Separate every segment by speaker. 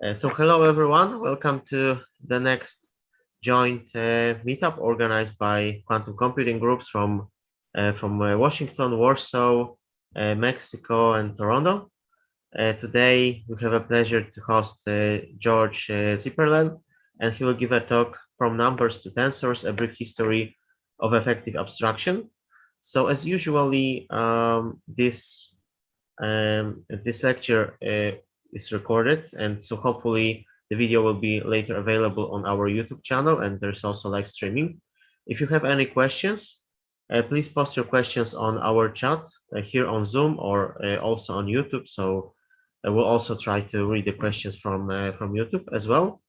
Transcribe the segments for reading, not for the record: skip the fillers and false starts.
Speaker 1: So hello everyone, welcome to the next joint meetup organized by quantum computing groups from Washington, Warsaw, Mexico, and Toronto. Today we have a pleasure to host George Zipperlen, and he will give a talk from numbers to tensors, a brief history of effective abstraction. So as usually, this lecture is recorded, and so hopefully the video will be later available on our YouTube channel, and there's also live streaming. If you have any questions, please post your questions on our chat here on Zoom or also on YouTube. So we'll also try to read the questions from YouTube as well.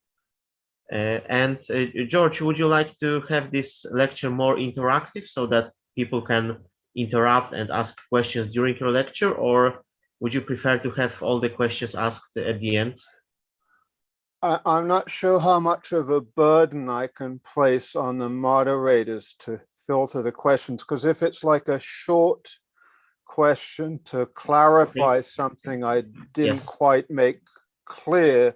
Speaker 1: George, would you like to have this lecture more interactive so that people can interrupt and ask questions during your lecture, or would you prefer to have all the questions asked at the end?
Speaker 2: I'm not sure how much of a burden I can place on the moderators to filter the questions, because if it's like a short question to clarify something I didn't quite make clear,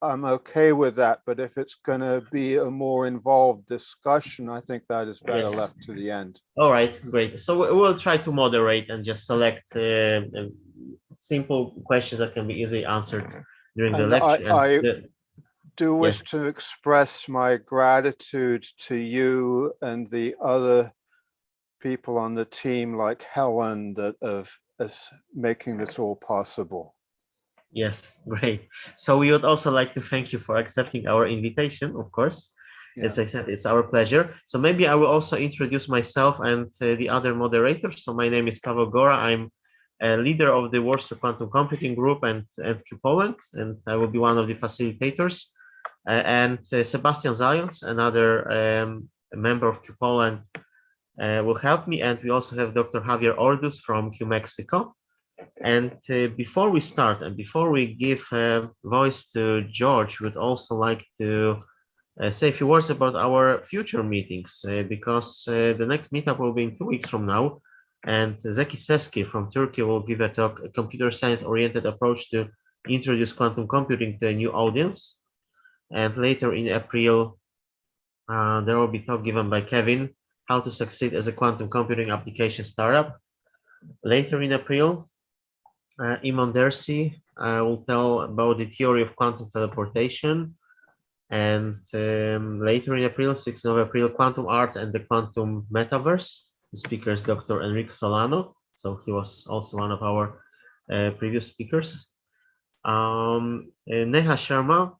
Speaker 2: I'm okay with that. But if it's going to be a more involved discussion, I think that is better left to the end.
Speaker 1: All right, great. So we'll try to moderate and just select simple questions that can be easily answered during the lecture.
Speaker 2: I do wish to express my gratitude to you and the other people on the team, like Helen, that of making this all possible.
Speaker 1: Yes, great. So we would also like to thank you for accepting our invitation, of course. As I said, it's our pleasure. So maybe I will also introduce myself and the other moderators. So my name is Pawel Gora. I'm a leader of the Warsaw Quantum Computing Group and QPoland, and I will be one of the facilitators. Sebastian Zajac, another member of QPoland, will help me. And we also have Dr. Javier Orduz from QMexico. And before we start and before we give voice to George, we'd also like to say a few words about our future meetings, because the next meetup will be in 2 weeks from now. And Zeki Seski from Turkey will give a talk, a computer science oriented approach to introduce quantum computing to a new audience. And later in April, there will be a talk given by Kevin, how to succeed as a quantum computing application startup. Later in April, Imon Dersi will tell about the theory of quantum teleportation. And later in April, 6th of April, quantum art and the quantum metaverse. The speaker is Dr. Enrico Solano. So he was also one of our previous speakers. Neha Sharma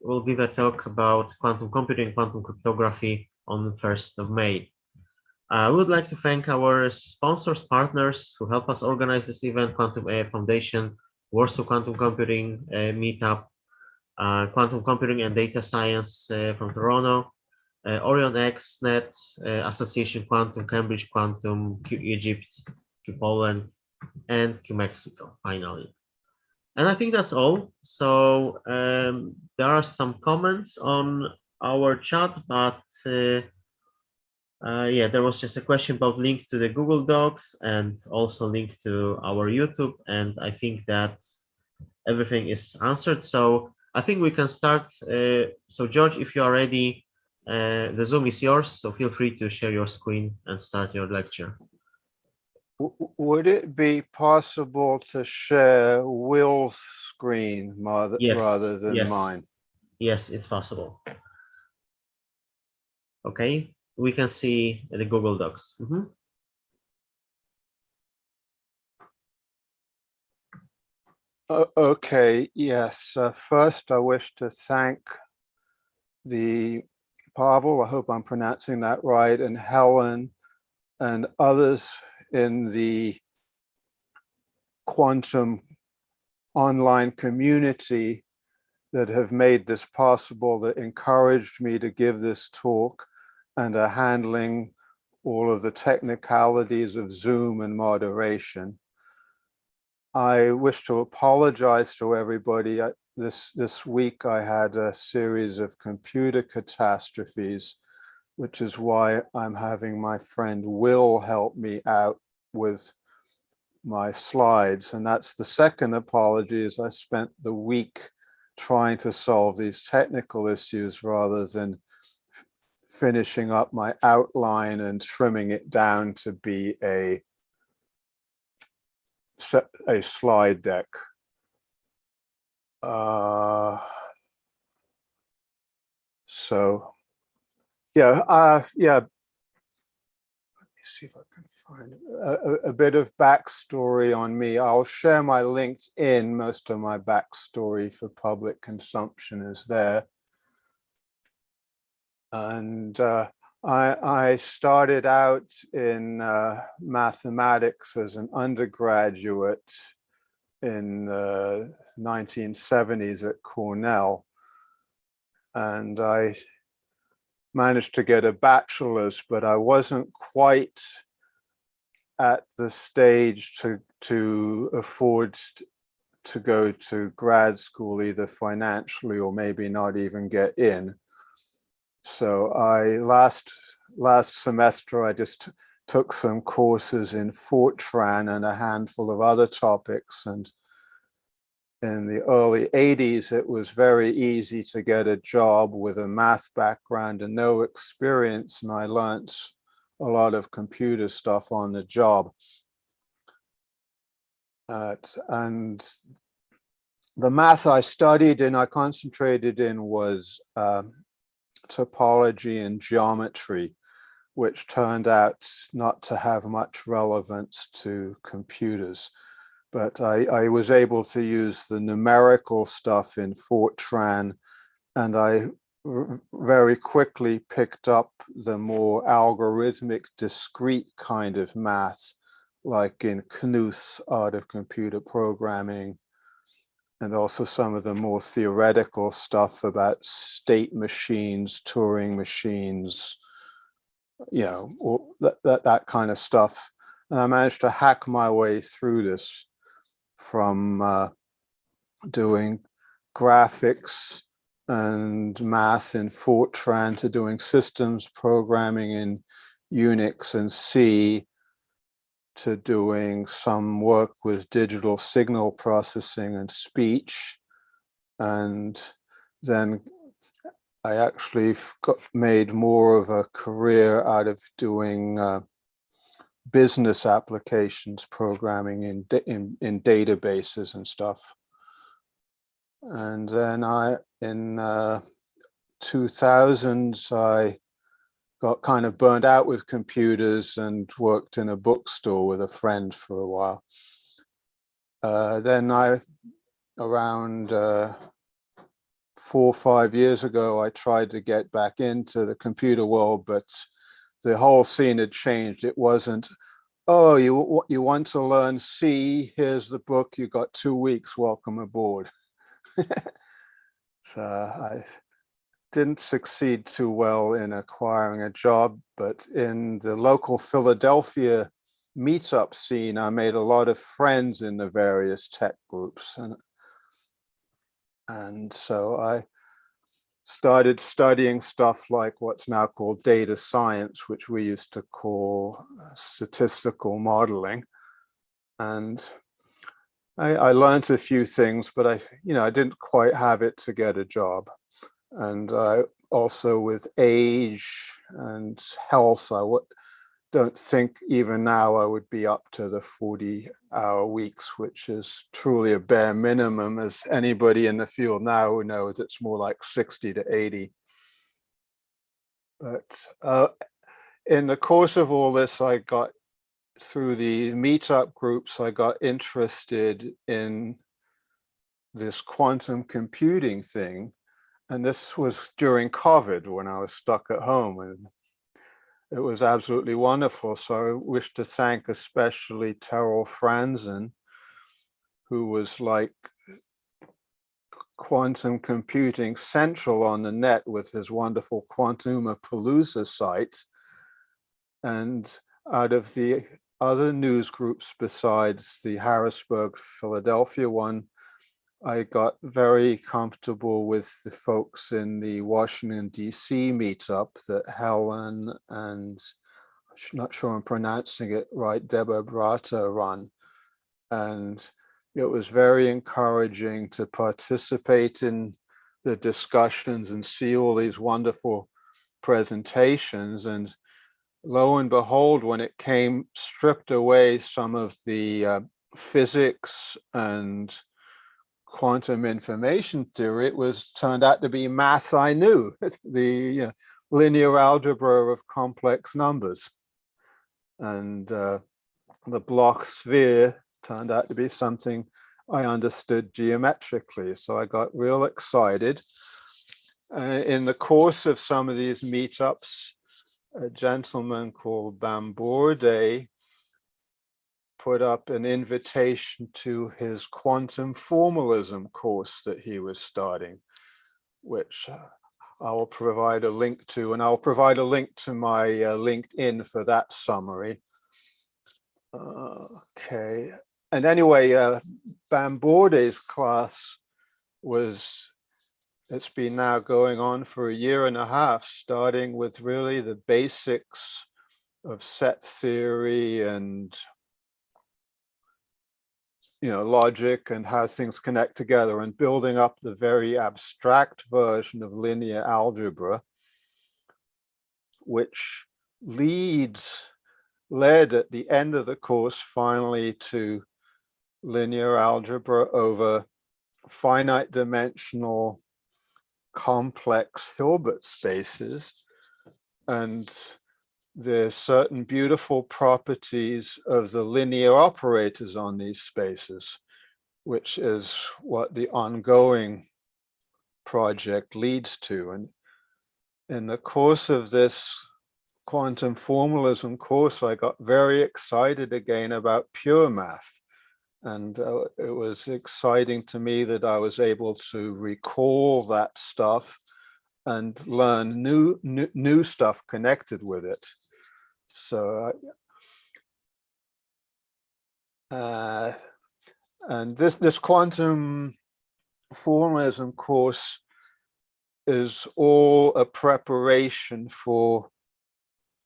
Speaker 1: will give a talk about quantum computing, quantum cryptography on the 1st of May. I would like to thank our sponsors, partners who help us organize this event: Quantum AI Foundation, Warsaw Quantum Computing Meetup, Quantum Computing and Data Science from Toronto, Orion X, Net, Association Quantum, Cambridge Quantum, Q Egypt, Q Poland, and Q Mexico, finally. And I think that's all. So there are some comments on our chat, but yeah, there was just a question about link to the Google Docs and also link to our YouTube. And I think that everything is answered. So I think we can start. So George, if you are ready, the Zoom is yours. So feel free to share your screen and start your lecture.
Speaker 2: Would it be possible to share Will's screen rather than mine?
Speaker 1: Yes, it's possible. Okay, we can see the Google Docs.
Speaker 2: Okay, yes. First, I wish to thank the Pawel, I hope I'm pronouncing that right, and Helen and others in the quantum online community that have made this possible, that encouraged me to give this talk and are handling all of the technicalities of Zoom and moderation. I wish to apologize to everybody. This week I had a series of computer catastrophes, which is why I'm having my friend Will help me out with my slides. And that's the second apology, is I spent the week trying to solve these technical issues rather than finishing up my outline and trimming it down to be a slide deck. So yeah, see if I can find a bit of backstory on me. I'll share my LinkedIn. Most of my backstory for public consumption is there. And I started out in mathematics as an undergraduate in the 1970s at Cornell. And I managed to get a bachelor's, but I wasn't quite at the stage to afford to go to grad school, either financially or maybe not even get in. So last semester, I just took some courses in Fortran and a handful of other topics. And in the early 80s, it was very easy to get a job with a math background and no experience. And I learned a lot of computer stuff on the job. And the math I studied and I concentrated in was topology and geometry, which turned out not to have much relevance to computers. But I was able to use the numerical stuff in Fortran, and I very quickly picked up the more algorithmic, discrete kind of math, like in Knuth's Art of Computer Programming, and also some of the more theoretical stuff about state machines, Turing machines, you know, or that kind of stuff. And I managed to hack my way through this from doing graphics and math in Fortran to doing systems programming in Unix and C, to doing some work with digital signal processing and speech. And then I actually made more of a career out of doing business applications programming in databases and stuff. And then in 2000s, I got kind of burned out with computers and worked in a bookstore with a friend for a while. Then around 4 or 5 years ago, I tried to get back into the computer world, but the whole scene had changed. It wasn't, oh, you want to learn C, here's the book, you got 2 weeks, welcome aboard. So I didn't succeed too well in acquiring a job, but in the local Philadelphia meetup scene, I made a lot of friends in the various tech groups. And so I started studying stuff like what's now called data science, which we used to call statistical modeling. And I learned a few things, but I didn't quite have it to get a job. And I also, with age and health, don't think even now I would be up to the 40-hour weeks, which is truly a bare minimum, as anybody in the field now who knows it's more like 60 to 80. But in the course of all this, I got through the meetup groups, I got interested in this quantum computing thing. And this was during COVID when I was stuck at home, and it was absolutely wonderful. So I wish to thank especially Terrell Franzen, who was like quantum computing central on the net with his wonderful Quantumapalooza site. And out of the other news groups besides the Harrisburg, Philadelphia one, I got very comfortable with the folks in the Washington, D.C. meetup that Helen and, I'm not sure I'm pronouncing it right, Deborah Brata run. And it was very encouraging to participate in the discussions and see all these wonderful presentations. And lo and behold, when it came stripped away some of the physics and quantum information theory, it was turned out to be math I knew, the linear algebra of complex numbers. And the block sphere turned out to be something I understood geometrically. So I got real excited. In the course of some of these meetups, a gentleman called Bamborde put up an invitation to his quantum formalism course that he was starting, which I will provide a link to, and I'll provide a link to my LinkedIn for that summary. Okay, and anyway, Bamborde's class it's been now going on for 1.5 years, starting with really the basics of set theory and logic and how things connect together, and building up the very abstract version of linear algebra, which led at the end of the course finally to linear algebra over finite dimensional complex Hilbert spaces. And there's certain beautiful properties of the linear operators on these spaces, which is what the ongoing project leads to. And in the course of this quantum formalism course, I got very excited again about pure math. And it was exciting to me that I was able to recall that stuff and learn new stuff connected with it. So, and this quantum formalism course is all a preparation for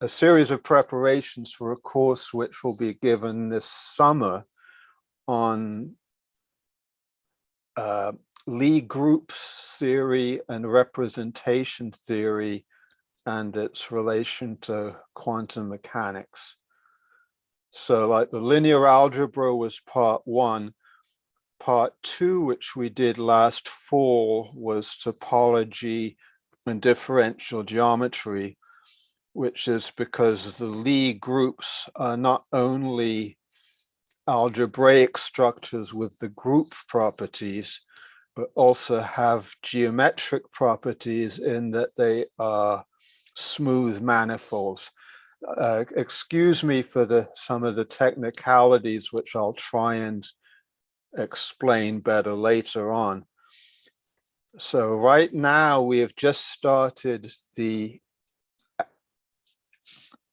Speaker 2: a series of preparations for a course which will be given this summer on Lie groups theory and representation theory and its relation to quantum mechanics. So like the linear algebra was part 1. Part 2, which we did last fall, was topology and differential geometry, which is because the Lie groups are not only algebraic structures with the group properties, but also have geometric properties in that they are smooth manifolds. Excuse me for some of the technicalities, which I'll try and explain better later on. So right now we have just started the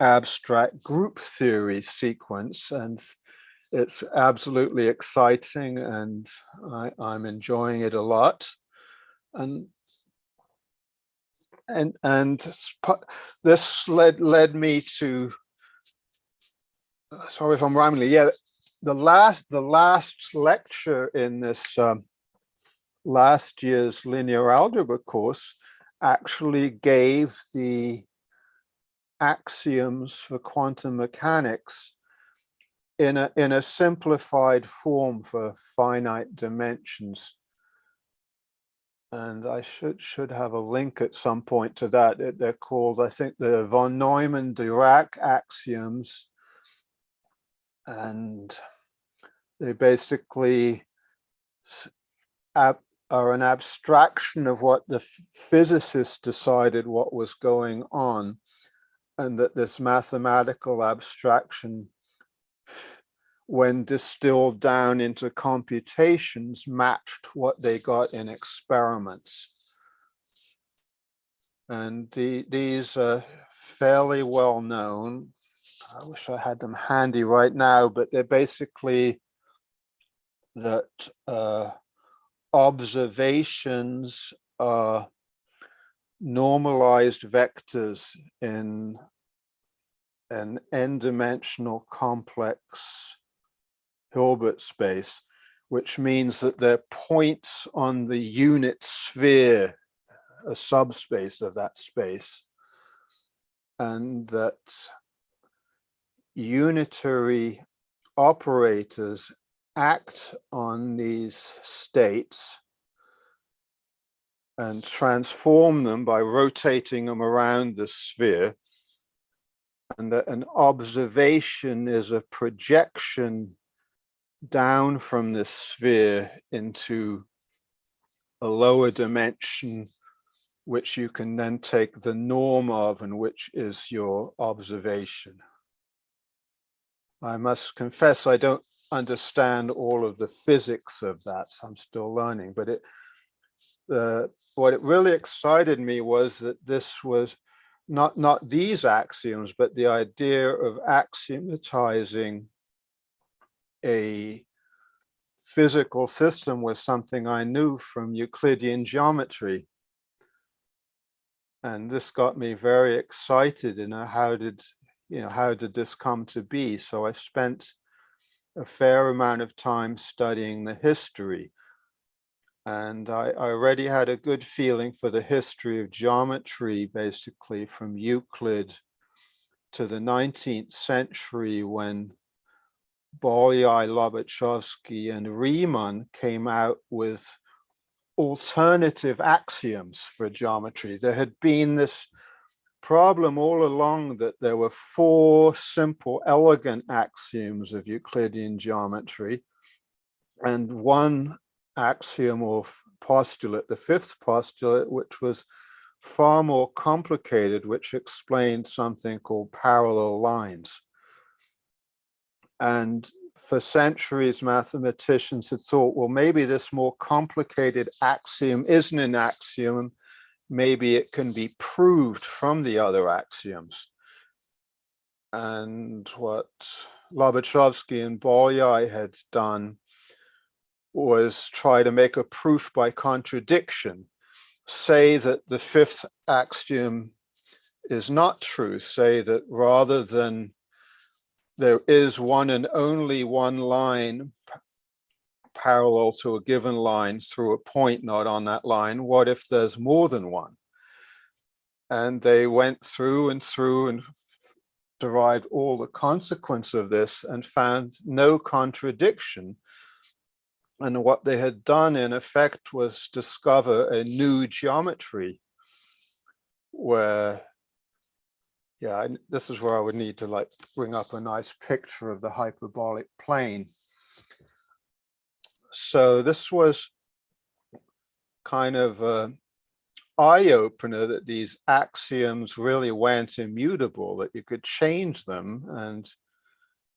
Speaker 2: abstract group theory sequence, and it's absolutely exciting, and I'm enjoying it a lot. And this led me to, sorry if I'm rambling, yeah, the last lecture in this last year's linear algebra course actually gave the axioms for quantum mechanics in a simplified form for finite dimensions. And I should have a link at some point to that. They're called, I think, the von Neumann-Dirac axioms. And they basically are an abstraction of what the physicists decided what was going on, and that this mathematical abstraction, when distilled down into computations, matched what they got in experiments. And these are fairly well known. I wish I had them handy right now, but they're basically that observations are normalized vectors in an n-dimensional complex Hilbert space, which means that they're points on the unit sphere, a subspace of that space, and that unitary operators act on these states and transform them by rotating them around the sphere, and that an observation is a projection down from this sphere into a lower dimension, which you can then take the norm of, and which is your observation. I must confess I don't understand all of the physics of that, so I'm still learning, but what it really excited me was that this was not these axioms, but the idea of axiomatizing a physical system was something I knew from Euclidean geometry. And this got me very excited. How did this come to be? So I spent a fair amount of time studying the history. And I already had a good feeling for the history of geometry, basically from Euclid to the 19th century, when Bolyai, Lobachevsky, and Riemann came out with alternative axioms for geometry. There had been this problem all along that there were 4 simple, elegant axioms of Euclidean geometry, and one axiom or postulate, the 5th postulate, which was far more complicated, which explained something called parallel lines. And for centuries, mathematicians had thought, well, maybe this more complicated axiom isn't an axiom. Maybe it can be proved from the other axioms. And what Lobachevsky and Bolyai had done was try to make a proof by contradiction. Say that the 5th axiom is not true. Say that rather than there is one and only one line parallel to a given line through a point not on that line, what if there's more than one? And they went through and derived all the consequence of this and found no contradiction. And what they had done in effect was discover a new geometry where, this is where I would need to bring up a nice picture of the hyperbolic plane. So this was kind of an eye-opener that these axioms really weren't immutable, that you could change them, and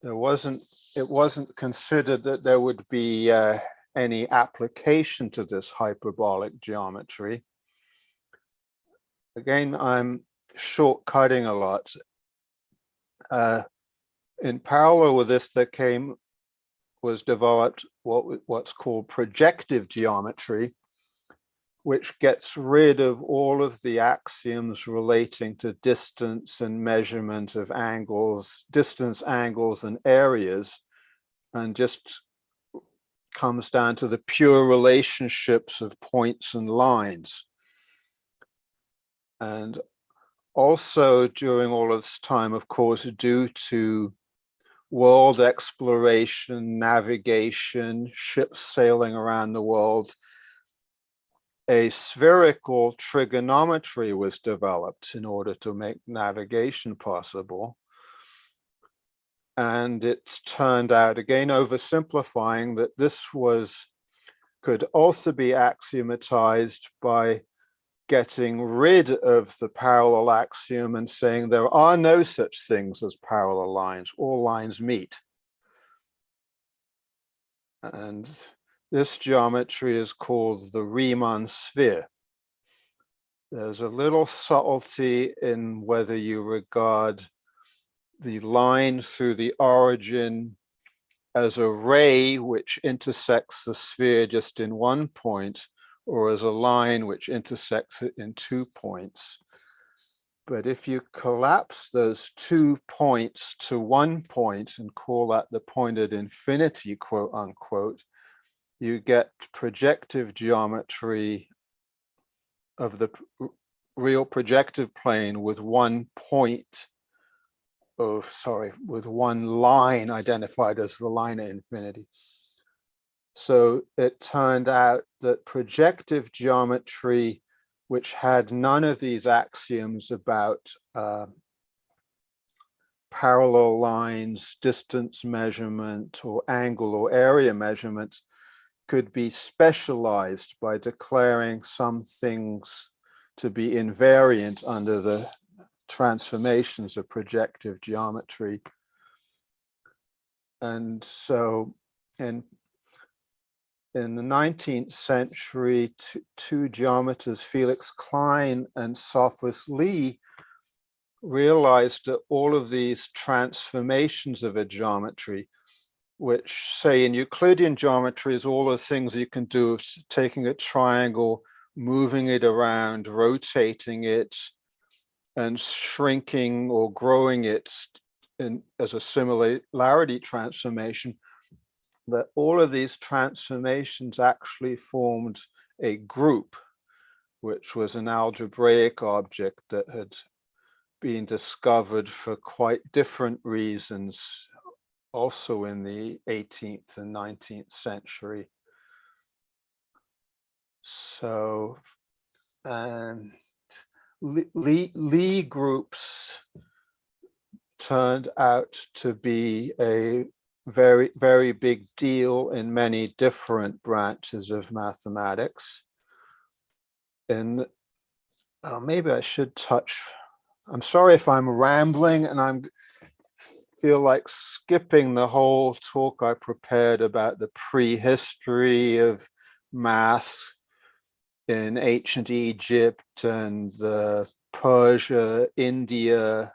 Speaker 2: it wasn't considered that there would be any application to this hyperbolic geometry. Again, I'm shortcutting a lot. In parallel with this, was developed what's called projective geometry, which gets rid of all of the axioms relating to distance and measurement of angles, distance, angles, and areas, and just comes down to the pure relationships of points and lines. And also during all of this time, of course, due to world exploration, navigation, ships sailing around the world, a spherical trigonometry was developed in order to make navigation possible. And it turned out, again oversimplifying, that this could also be axiomatized by getting rid of the parallel axiom and saying there are no such things as parallel lines, all lines meet. And this geometry is called the Riemann Sphere. There's a little subtlety in whether you regard the line through the origin as a ray which intersects the sphere just in one point, or as a line which intersects it in 2 points. But if you collapse those 2 points to 1 point and call that the point at infinity, quote unquote, you get projective geometry of the real projective plane with one point with one line identified as the line at infinity. So it turned out that projective geometry, which had none of these axioms about parallel lines, distance measurement, or angle or area measurement, could be specialized by declaring some things to be invariant under the transformations of projective geometry. And so in the 19th century, two geometers, Felix Klein and Sophus Lee, realized that all of these transformations of a geometry, which say in Euclidean geometry is all the things you can do, taking a triangle, moving it around, rotating it, and shrinking or growing it as a similarity transformation, that all of these transformations actually formed a group, which was an algebraic object that had been discovered for quite different reasons also in the 18th and 19th century. So, and Lie groups turned out to be a very, very big deal in many different branches of mathematics. And maybe I should touch, I'm sorry if I'm rambling and I feel like skipping the whole talk I prepared about the prehistory of math in ancient Egypt and Persia, India,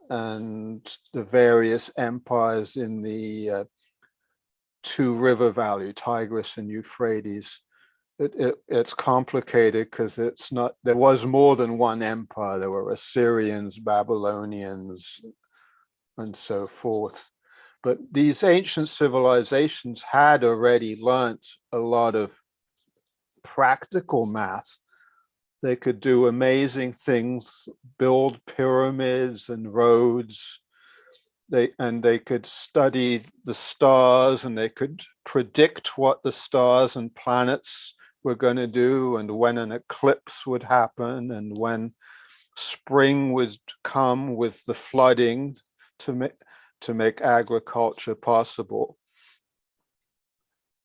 Speaker 2: and the various empires in the two river valley, Tigris and Euphrates. It's complicated because it's not, there was more than one empire. There were Assyrians, Babylonians, and so forth. But these ancient civilizations had already learnt a lot of practical math. They could do amazing things, build pyramids and roads. They could study the stars, and they could predict what the stars and planets were going to do, and when an eclipse would happen, and when spring would come with the flooding to make agriculture possible.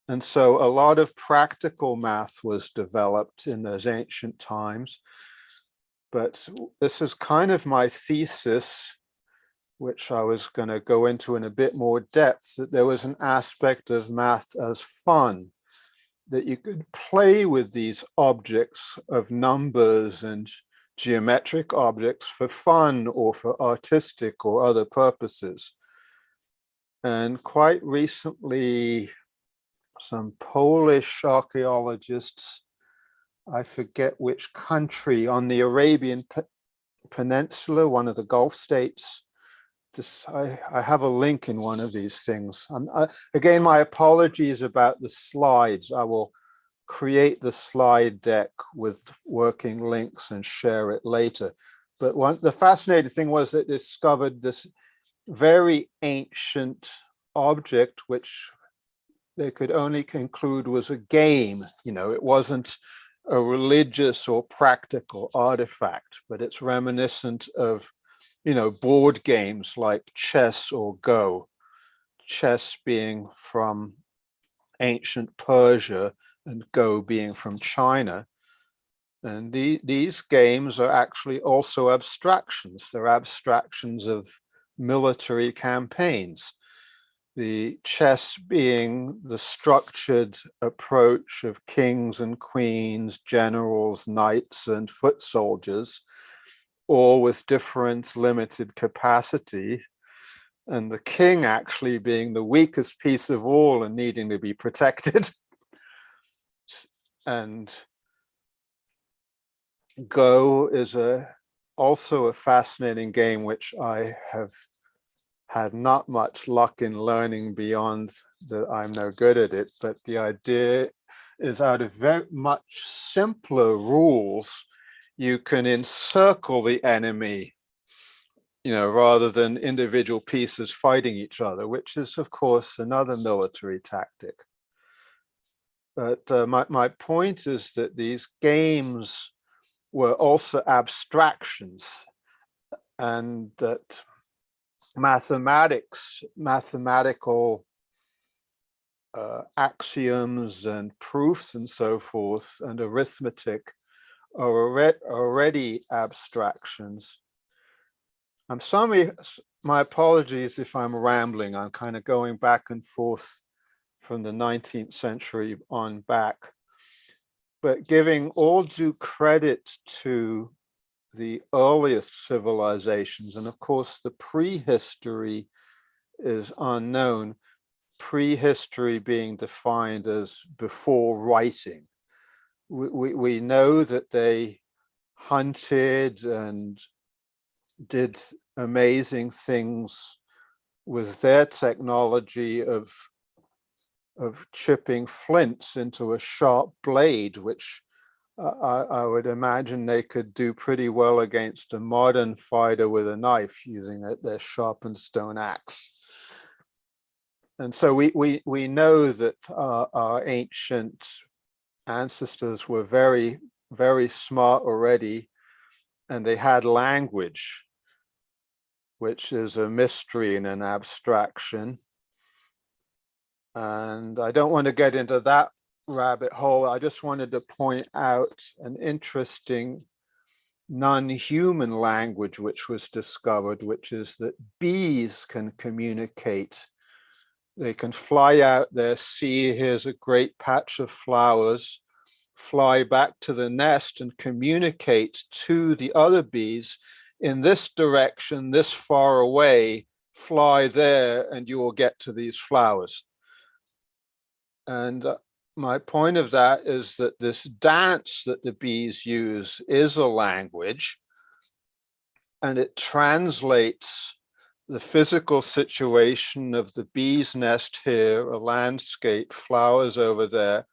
Speaker 2: And so a lot of practical math was developed in those ancient times. But this is kind of my thesis, which I was going to go into in a bit more depth, that there was an aspect of math as fun, that you could play with these objects of numbers and geometric objects for fun or for artistic or other purposes. And quite recently, some Polish archaeologists, I forget which country, on the Arabian Peninsula, one of the Gulf states. I have a link in one of these things. Again, my apologies about the slides. I will create the slide deck with working links and share it later. But the fascinating thing was that they discovered this very ancient object, which they could only conclude was a game. You know, it wasn't a religious or practical artifact, but it's reminiscent of, you know, board games like chess or Go. Chess being from ancient Persia and Go being from China. And these games are actually also abstractions. They're abstractions of military campaigns. The chess being the structured approach of kings and queens, generals, knights, and foot soldiers, all with different limited capacity. And the king actually being the weakest piece of all and needing to be protected. And Go is also a fascinating game, which I have had not much luck in learning beyond that I'm no good at it, but the idea is out of very much simpler rules, you can encircle the enemy, rather than individual pieces fighting each other, which is, of course, another military tactic. But my point is that these games were also abstractions, and that mathematical axioms and proofs and so forth, and arithmetic are already abstractions. I'm sorry, my apologies if I'm rambling. I'm kind of going back and forth from the 19th century on back, but giving all due credit to the earliest civilizations, and of course the prehistory is unknown, prehistory being defined as before writing. We know that they hunted and did amazing things with their technology of chipping flints into a sharp blade, which I would imagine they could do pretty well against a modern fighter with a knife using their sharpened stone axe. And so we know that our ancient ancestors were very, very smart already, and they had language, which is a mystery and an abstraction. And I don't want to get into that rabbit hole. I just wanted to point out an interesting non-human language which was discovered, which is that bees can communicate. They can fly out there, see here's a great patch of flowers, fly back to the nest and communicate to the other bees in this direction, this far away, fly there and you will get to these flowers. And my point of that is that this dance that the bees use is a language, and it translates the physical situation of the bee's nest here, a landscape, flowers over there,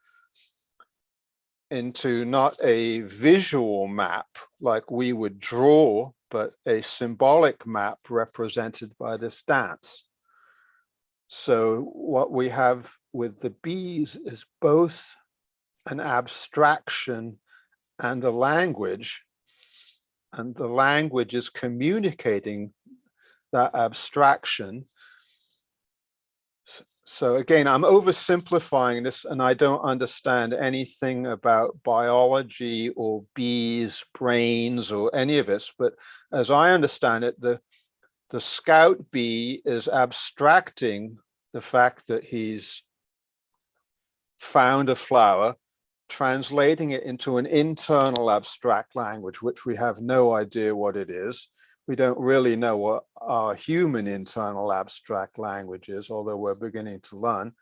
Speaker 2: into not a visual map like we would draw, but a symbolic map represented by this dance. So what we have with the bees is both an abstraction and a language, and the language is communicating that abstraction. So again, I'm oversimplifying this, and I don't understand anything about biology or bees, brains, or any of this, but as I understand it, the scout bee is abstracting the fact that he's found a flower, translating it into an internal abstract language, which we have no idea what it is. We don't really know what our human internal abstract language is, although we're beginning to learn,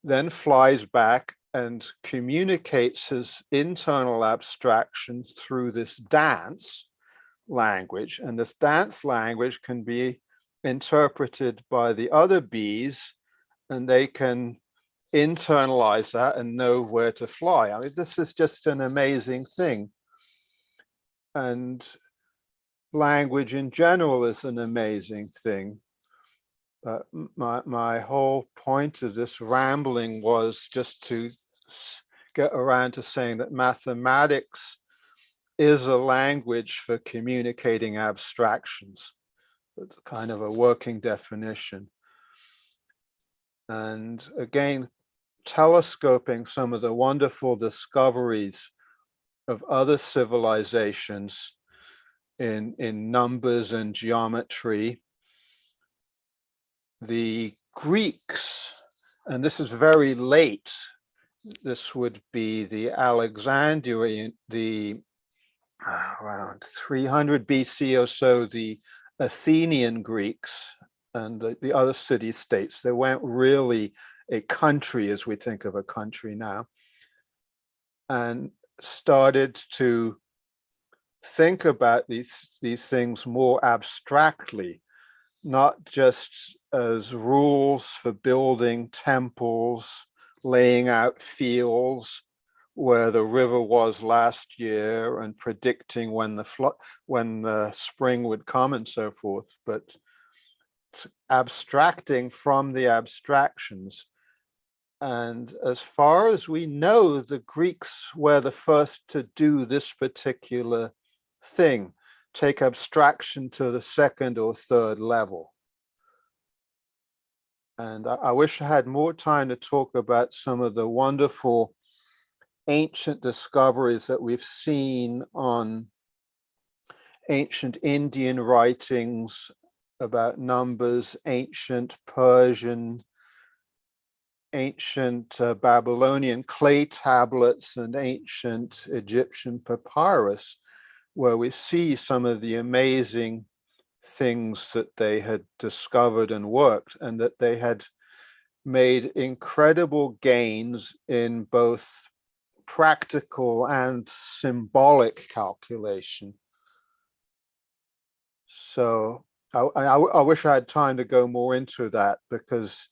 Speaker 2: then flies back and communicates his internal abstraction through this dance language. And this dance language can be interpreted by the other bees, and they can internalize that and know where to fly. I mean, this is just an amazing thing. And language in general is an amazing thing. But my whole point of this rambling was just to get around to saying that mathematics is a language for communicating abstractions. It's kind of a working definition. And again, telescoping some of the wonderful discoveries of other civilizations in numbers and geometry. The Greeks, and this is very late, this would be the Alexandrian, around 300 BC or so, the Athenian Greeks and the other city-states. They weren't really a country as we think of a country now, and started to think about these things more abstractly. not just as rules for building temples, laying out fields where the river was last year and predicting when the spring would come and so forth, but abstracting from the abstractions. And as far as we know, the Greeks were the first to do this particular thing, take abstraction to the second or third level. And I wish I had more time to talk about some of the wonderful ancient discoveries that we've seen on ancient Indian writings about numbers, ancient Persian, ancient Babylonian clay tablets, and ancient Egyptian papyrus, where we see some of the amazing things that they had discovered and worked, and that they had made incredible gains in both practical and symbolic calculation. So I wish I had time to go more into that, because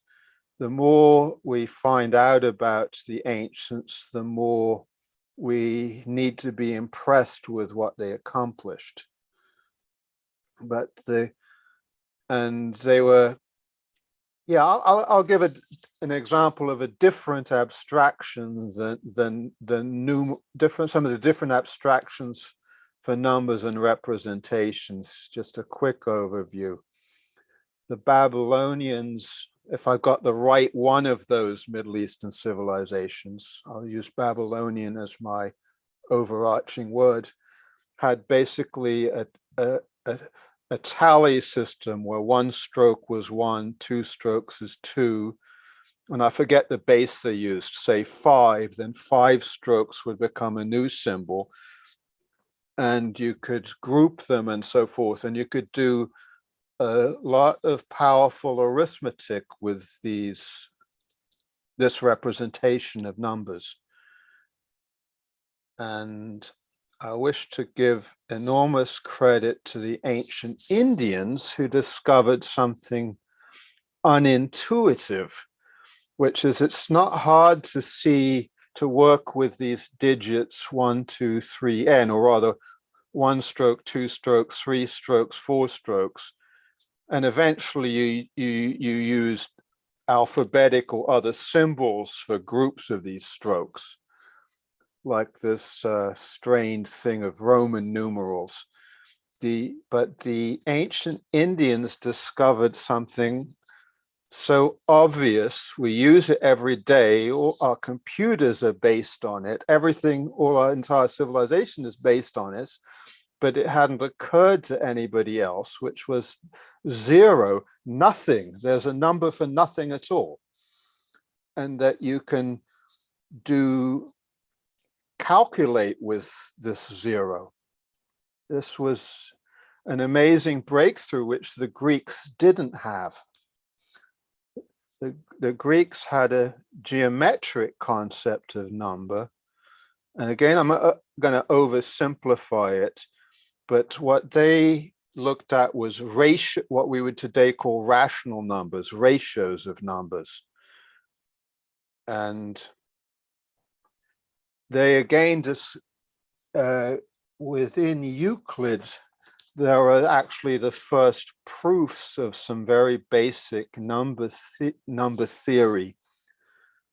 Speaker 2: the more we find out about the ancients, the more we need to be impressed with what they accomplished. But they were, yeah, I'll give an example of a different abstraction than some of the different abstractions for numbers and representations. Just a quick overview. The Babylonians, if I got the right one of those Middle Eastern civilizations, I'll use Babylonian as my overarching word, had basically a tally system where one stroke was 1, 2 strokes is 2, and I forget the base they used, say 5, then 5 strokes would become a new symbol, and you could group them and so forth, and you could do a lot of powerful arithmetic with this representation of numbers. And I wish to give enormous credit to the ancient Indians, who discovered something unintuitive, which is it's not hard to work with these digits 1, 2, 3, n, or rather 1 stroke, 2 strokes, 3 strokes, 4 strokes. And eventually you use alphabetic or other symbols for groups of these strokes, like this strange thing of Roman numerals. But the ancient Indians discovered something so obvious, we use it every day, all our computers are based on it, everything, all our entire civilization is based on it, but it hadn't occurred to anybody else, which was 0, nothing. There's a number for nothing at all. And that you can calculate with this 0. This was an amazing breakthrough, which the Greeks didn't have. The Greeks had a geometric concept of number. And again, I'm going to oversimplify it, but what they looked at was what we would today call rational numbers, ratios of numbers. And they again within Euclid, there are actually the first proofs of some very basic number theory,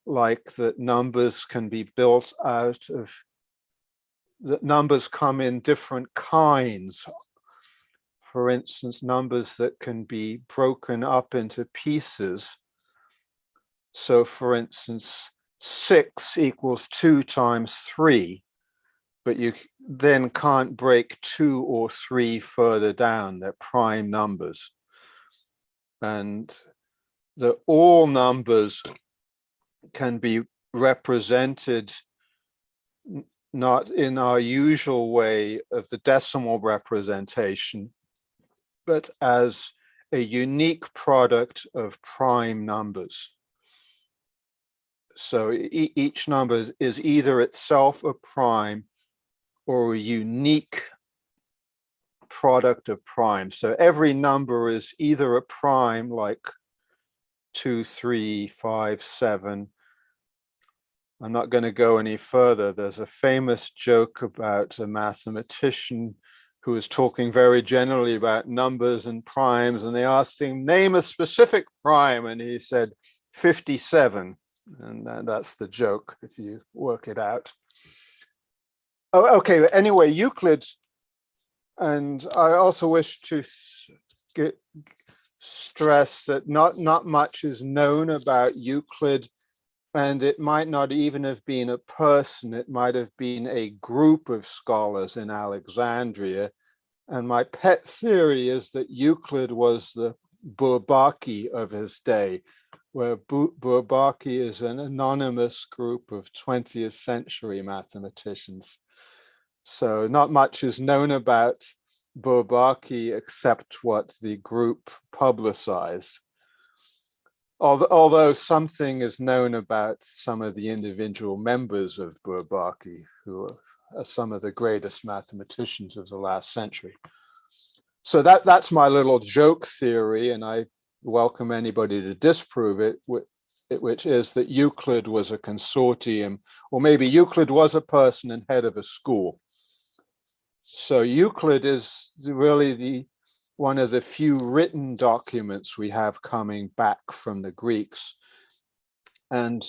Speaker 2: like that numbers can be built out of, that numbers come in different kinds. For instance, numbers that can be broken up into pieces. So for instance, 6 equals 2 times 3, but you then can't break 2 or 3 further down. They're prime numbers. And all numbers can be represented not in our usual way of the decimal representation, but as a unique product of prime numbers. So each number is either itself a prime or a unique product of primes. So every number is either a prime, like 2, 3, 5, 7. I'm not going to go any further. There's a famous joke about a mathematician who was talking very generally about numbers and primes, and they asked him, name a specific prime, and he said 57. And that's the joke if you work it out. Oh, okay, anyway, Euclid, and I also wish to stress that not much is known about Euclid, and it might not even have been a person, it might have been a group of scholars in Alexandria. And my pet theory is that Euclid was the Bourbaki of his day, where Bourbaki is an anonymous group of 20th century mathematicians. So not much is known about Bourbaki except what the group publicized. Although something is known about some of the individual members of Bourbaki, who are some of the greatest mathematicians of the last century. So that's my little joke theory, and I welcome anybody to disprove it, which is that Euclid was a consortium, or maybe Euclid was a person and head of a school. So Euclid is really one of the few written documents we have coming back from the Greeks. And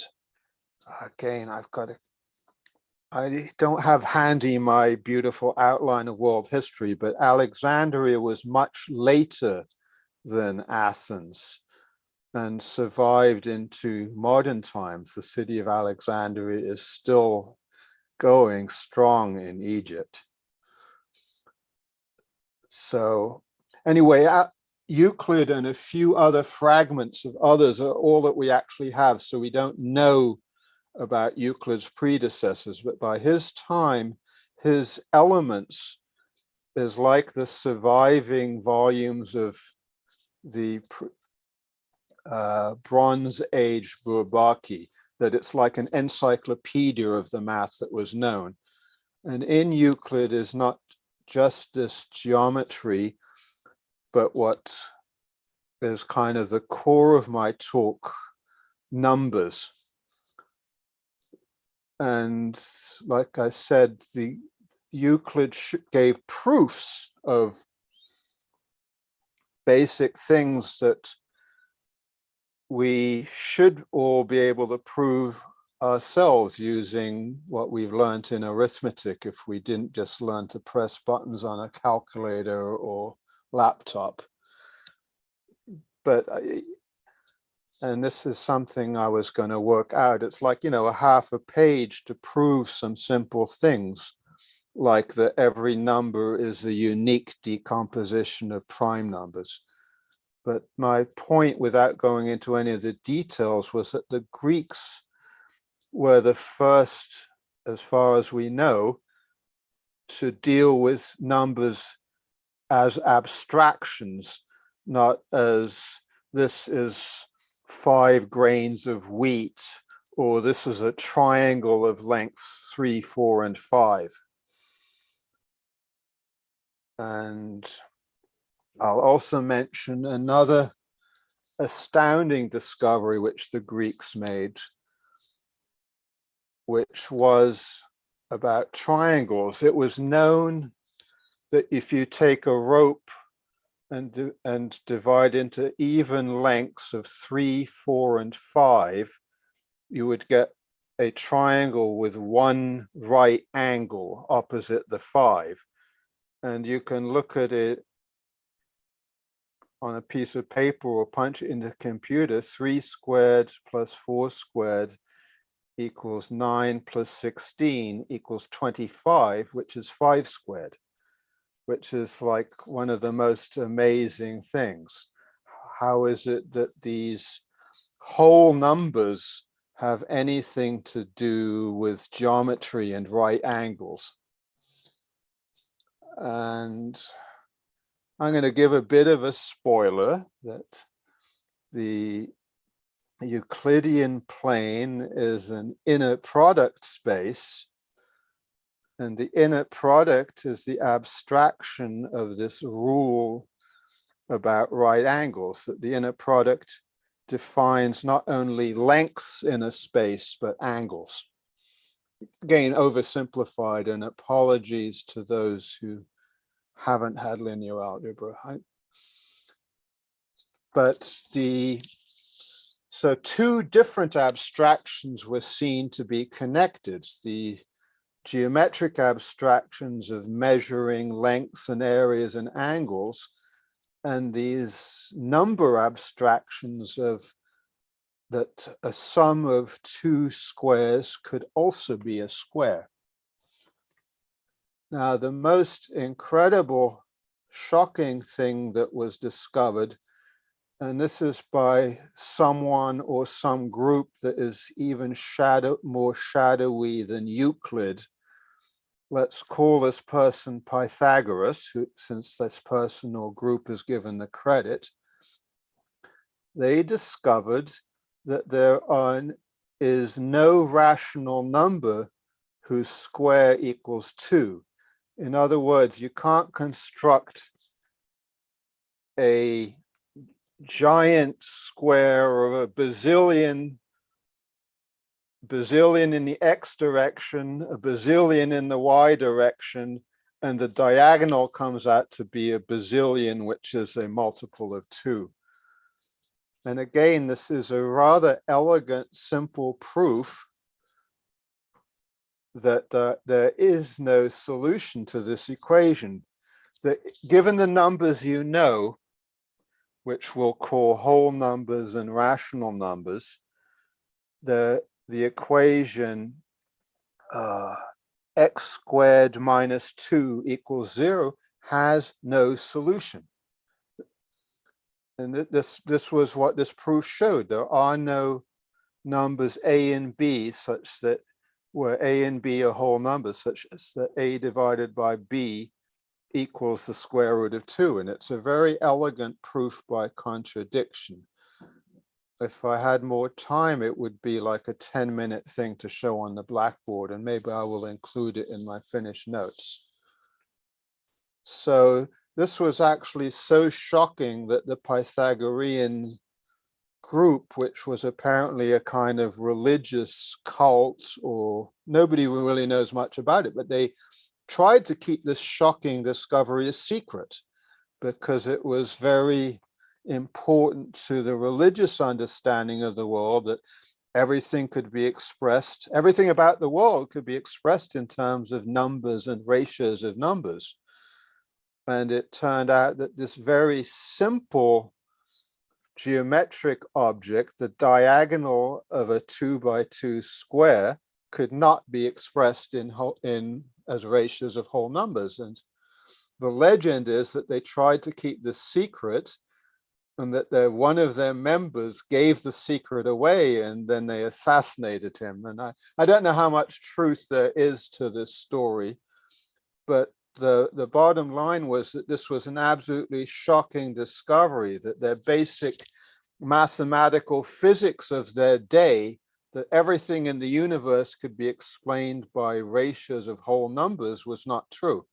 Speaker 2: again, I don't have handy my beautiful outline of world history, but Alexandria was much later than Athens and survived into modern times. The city of Alexandria is still going strong in Egypt. So anyway, Euclid and a few other fragments of others are all that we actually have. So we don't know about Euclid's predecessors, but by his time, his Elements is like the surviving volumes of the Bronze Age Bourbaki, that it's like an encyclopedia of the math that was known. And in Euclid is not just this geometry, but what is kind of the core of my talk, numbers. And like I said, the Euclid gave proofs of basic things that we should all be able to prove ourselves using what we've learned in arithmetic if we didn't just learn to press buttons on a calculator or laptop. But and this is something I was going to work out. It's like, a half a page to prove some simple things, like that every number is a unique decomposition of prime numbers. But my point, without going into any of the details, was that the Greeks were the first, as far as we know, to deal with numbers as abstractions, not as this is 5 grains of wheat, or this is a triangle of lengths 3, 4, and 5. And I'll also mention another astounding discovery which the Greeks made, which was about triangles. It was known that if you take a rope and divide into even lengths of 3, 4, and 5, you would get a triangle with one right angle opposite the 5. And you can look at it on a piece of paper or punch it into a computer. 3 squared plus 4 squared equals 9 plus 16 equals 25, which is 5 squared. Which is like one of the most amazing things. How is it that these whole numbers have anything to do with geometry and right angles? And I'm going to give a bit of a spoiler that the Euclidean plane is an inner product space. And the inner product is the abstraction of this rule about right angles, that the inner product defines not only lengths in a space, but angles. Again, oversimplified, and apologies to those who haven't had linear algebra. But so two different abstractions were seen to be connected. The geometric abstractions of measuring lengths and areas and angles, and these number abstractions of that a sum of two squares could also be a square. Now, the most incredible, shocking thing that was discovered, and this is by someone or some group that is even more shadowy than Euclid. Let's call this person Pythagoras, who, since this person or group is given the credit. They discovered that there is no rational number whose square equals 2. In other words, you can't construct a giant square or a bazillion in the x direction, a bazillion in the y direction, and the diagonal comes out to be a bazillion, which is a multiple of 2. And again, this is a rather elegant, simple proof that there is no solution to this equation. That given the numbers you know, which we'll call whole numbers and rational numbers, the equation x squared minus 2 equals 0 has no solution. And this was what this proof showed. There are no numbers a and b such that where a and b are whole numbers, such as that a divided by b equals the square root of 2. And it's a very elegant proof by contradiction. If I had more time, it would be like a 10-minute thing to show on the blackboard, and maybe I will include it in my finished notes. So this was actually so shocking that the Pythagorean group, which was apparently a kind of religious cult, or nobody really knows much about it, but they tried to keep this shocking discovery a secret because it was very important to the religious understanding of the world that everything could be expressed, everything about the world could be expressed in terms of numbers and ratios of numbers. And it turned out that this very simple geometric object, the diagonal of a 2 by 2 square, could not be expressed in as ratios of whole numbers. And the legend is that they tried to keep this secret, and that one of their members gave the secret away, and then they assassinated him. And I don't know how much truth there is to this story, but the bottom line was that this was an absolutely shocking discovery, that their basic mathematical physics of their day, that everything in the universe could be explained by ratios of whole numbers, was not true.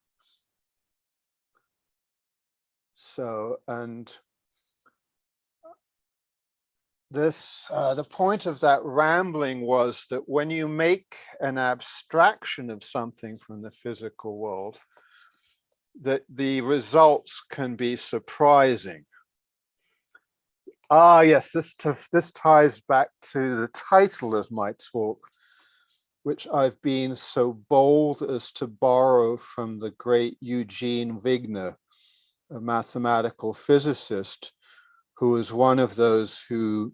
Speaker 2: So, and this, the point of that rambling was that when you make an abstraction of something from the physical world, that the results can be surprising. Ah, yes, this ties back to the title of my talk, which I've been so bold as to borrow from the great Eugene Wigner, a mathematical physicist, who was one of those who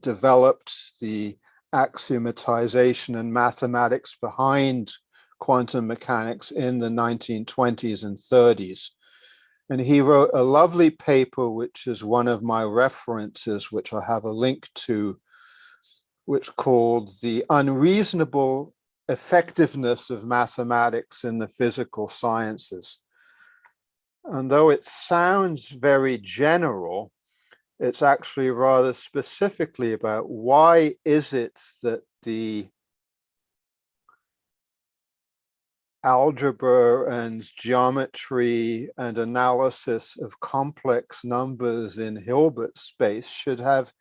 Speaker 2: developed the axiomatization and mathematics behind quantum mechanics in the 1920s and 30s. And he wrote a lovely paper, which is one of my references, which I have a link to, which called The Unreasonable Effectiveness of Mathematics in the Physical Sciences. And though it sounds very general, it's actually rather specifically about why is it that the algebra and geometry and analysis of complex numbers in Hilbert space should have,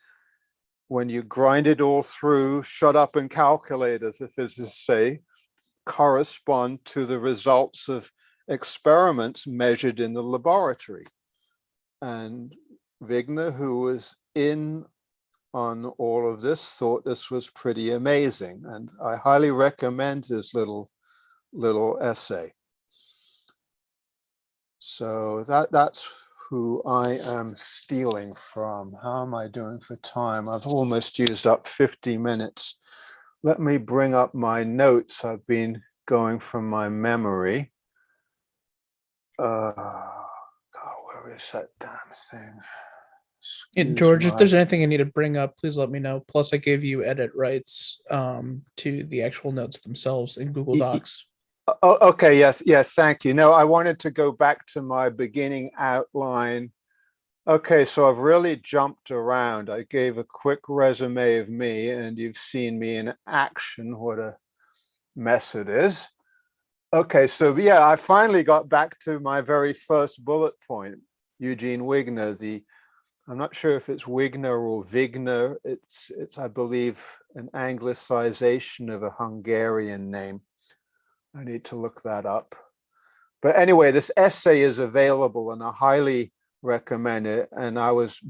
Speaker 2: when you grind it all through, shut up and calculate, as the physicists say, correspond to the results of experiments measured in the laboratory. And Wigner, who was in on all of this, thought this was pretty amazing. And I highly recommend his little essay. So that's who I am stealing from. How am I doing for time? I've almost used up 50 minutes. Let me bring up my notes. I've been going from my memory. God, where is that damn thing?
Speaker 3: And George, if there's anything I need to bring up, please let me know. Plus, I gave you edit rights to the actual notes themselves in Google Docs.
Speaker 2: Oh, okay, yeah, thank you. No, I wanted to go back to my beginning outline. Okay, so I've really jumped around. I gave a quick resume of me, and you've seen me in action. What a mess it is. Okay, so yeah, I finally got back to my very first bullet point, Eugene Wigner. I'm not sure if it's Wigner or Wigner. It's I believe an anglicization of a Hungarian name. I need to look that up. But anyway, this essay is available and I highly recommend it. And I was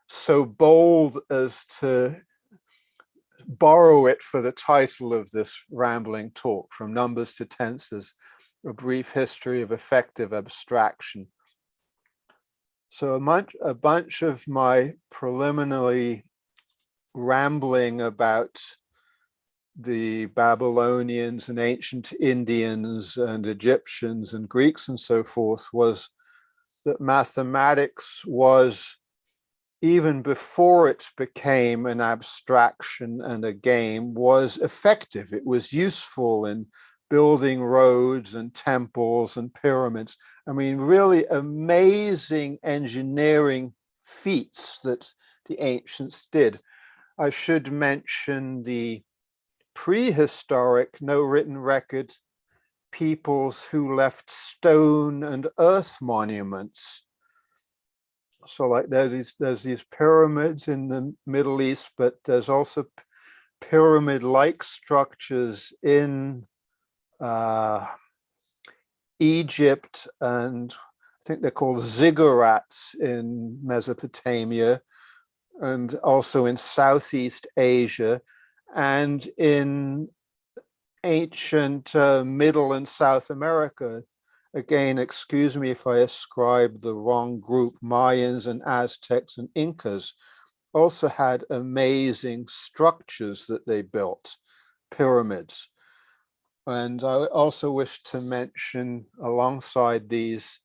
Speaker 2: so bold as to borrow it for the title of this rambling talk, From Numbers to Tensors, A Brief History of Effective Abstraction. So a bunch of my preliminary rambling about the Babylonians and ancient Indians and Egyptians and Greeks and so forth was that mathematics was, even before it became an abstraction and a game, was effective. It was useful in building roads and temples and pyramids. I mean, really amazing engineering feats that the ancients did. I should mention the prehistoric, no written record peoples who left stone and earth monuments. So like there's these pyramids in the Middle East, but there's also pyramid-like structures in Egypt, and I think they're called ziggurats in Mesopotamia, and also in Southeast Asia, and in ancient Middle and South America. Again, excuse me if I ascribe the wrong group, Mayans and Aztecs and Incas also had amazing structures that they built, pyramids. And I also wish to mention alongside these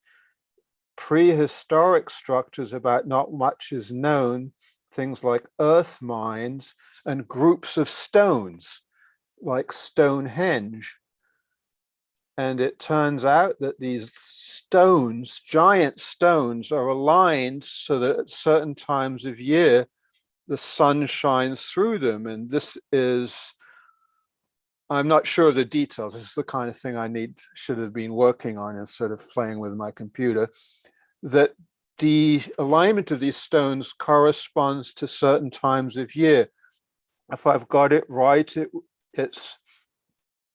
Speaker 2: prehistoric structures about not much is known, things like earth mines and groups of stones like Stonehenge. And it turns out that these stones, giant stones, are aligned so that at certain times of year, the sun shines through them. And this is, I'm not sure of the details. This is the kind of thing I should have been working on instead of playing with my computer, that the alignment of these stones corresponds to certain times of year. If I've got it right, it's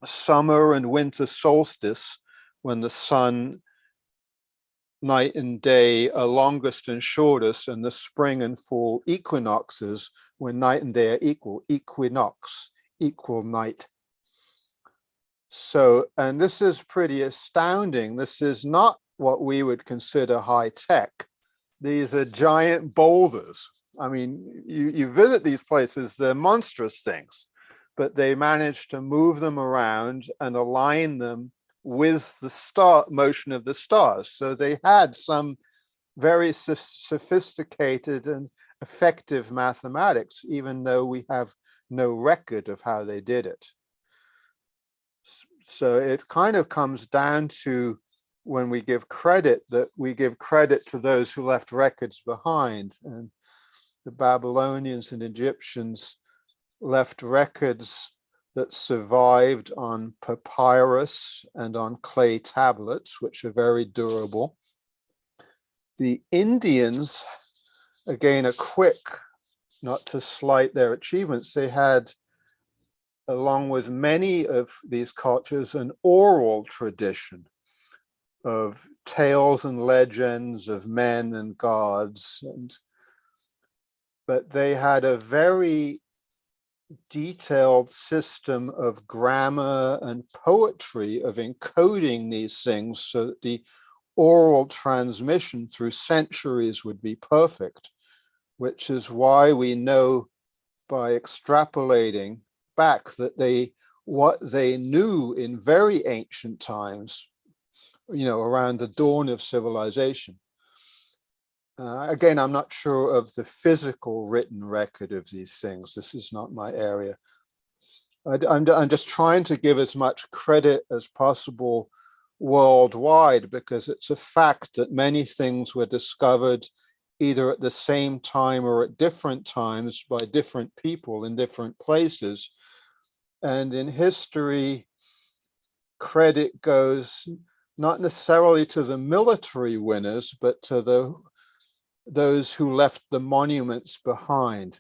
Speaker 2: summer and winter solstice, when the sun, night and day are longest and shortest, and the spring and fall equinoxes, when night and day are equal, equinox, equal night. So, and this is pretty astounding. This is not what we would consider high tech. These are giant boulders. I mean, you visit these places, they're monstrous things, but they managed to move them around and align them with the motion of the stars. So they had some very sophisticated and effective mathematics, even though we have no record of how they did it. So it kind of comes down to, when we give credit, that we give credit to those who left records behind. And the Babylonians and Egyptians left records that survived on papyrus and on clay tablets, which are very durable. The Indians, again, a quick, not to slight their achievements, they had, along with many of these cultures, an oral tradition of tales and legends of men and gods. But they had a very detailed system of grammar and poetry of encoding these things so that the oral transmission through centuries would be perfect, which is why we know by extrapolating back that what they knew in very ancient times, around the dawn of civilization. Again, I'm not sure of the physical written record of these things. This is not my area. I'm just trying to give as much credit as possible worldwide, because it's a fact that many things were discovered either at the same time or at different times by different people in different places. And in history, credit goes not necessarily to the military winners, but to those who left the monuments behind.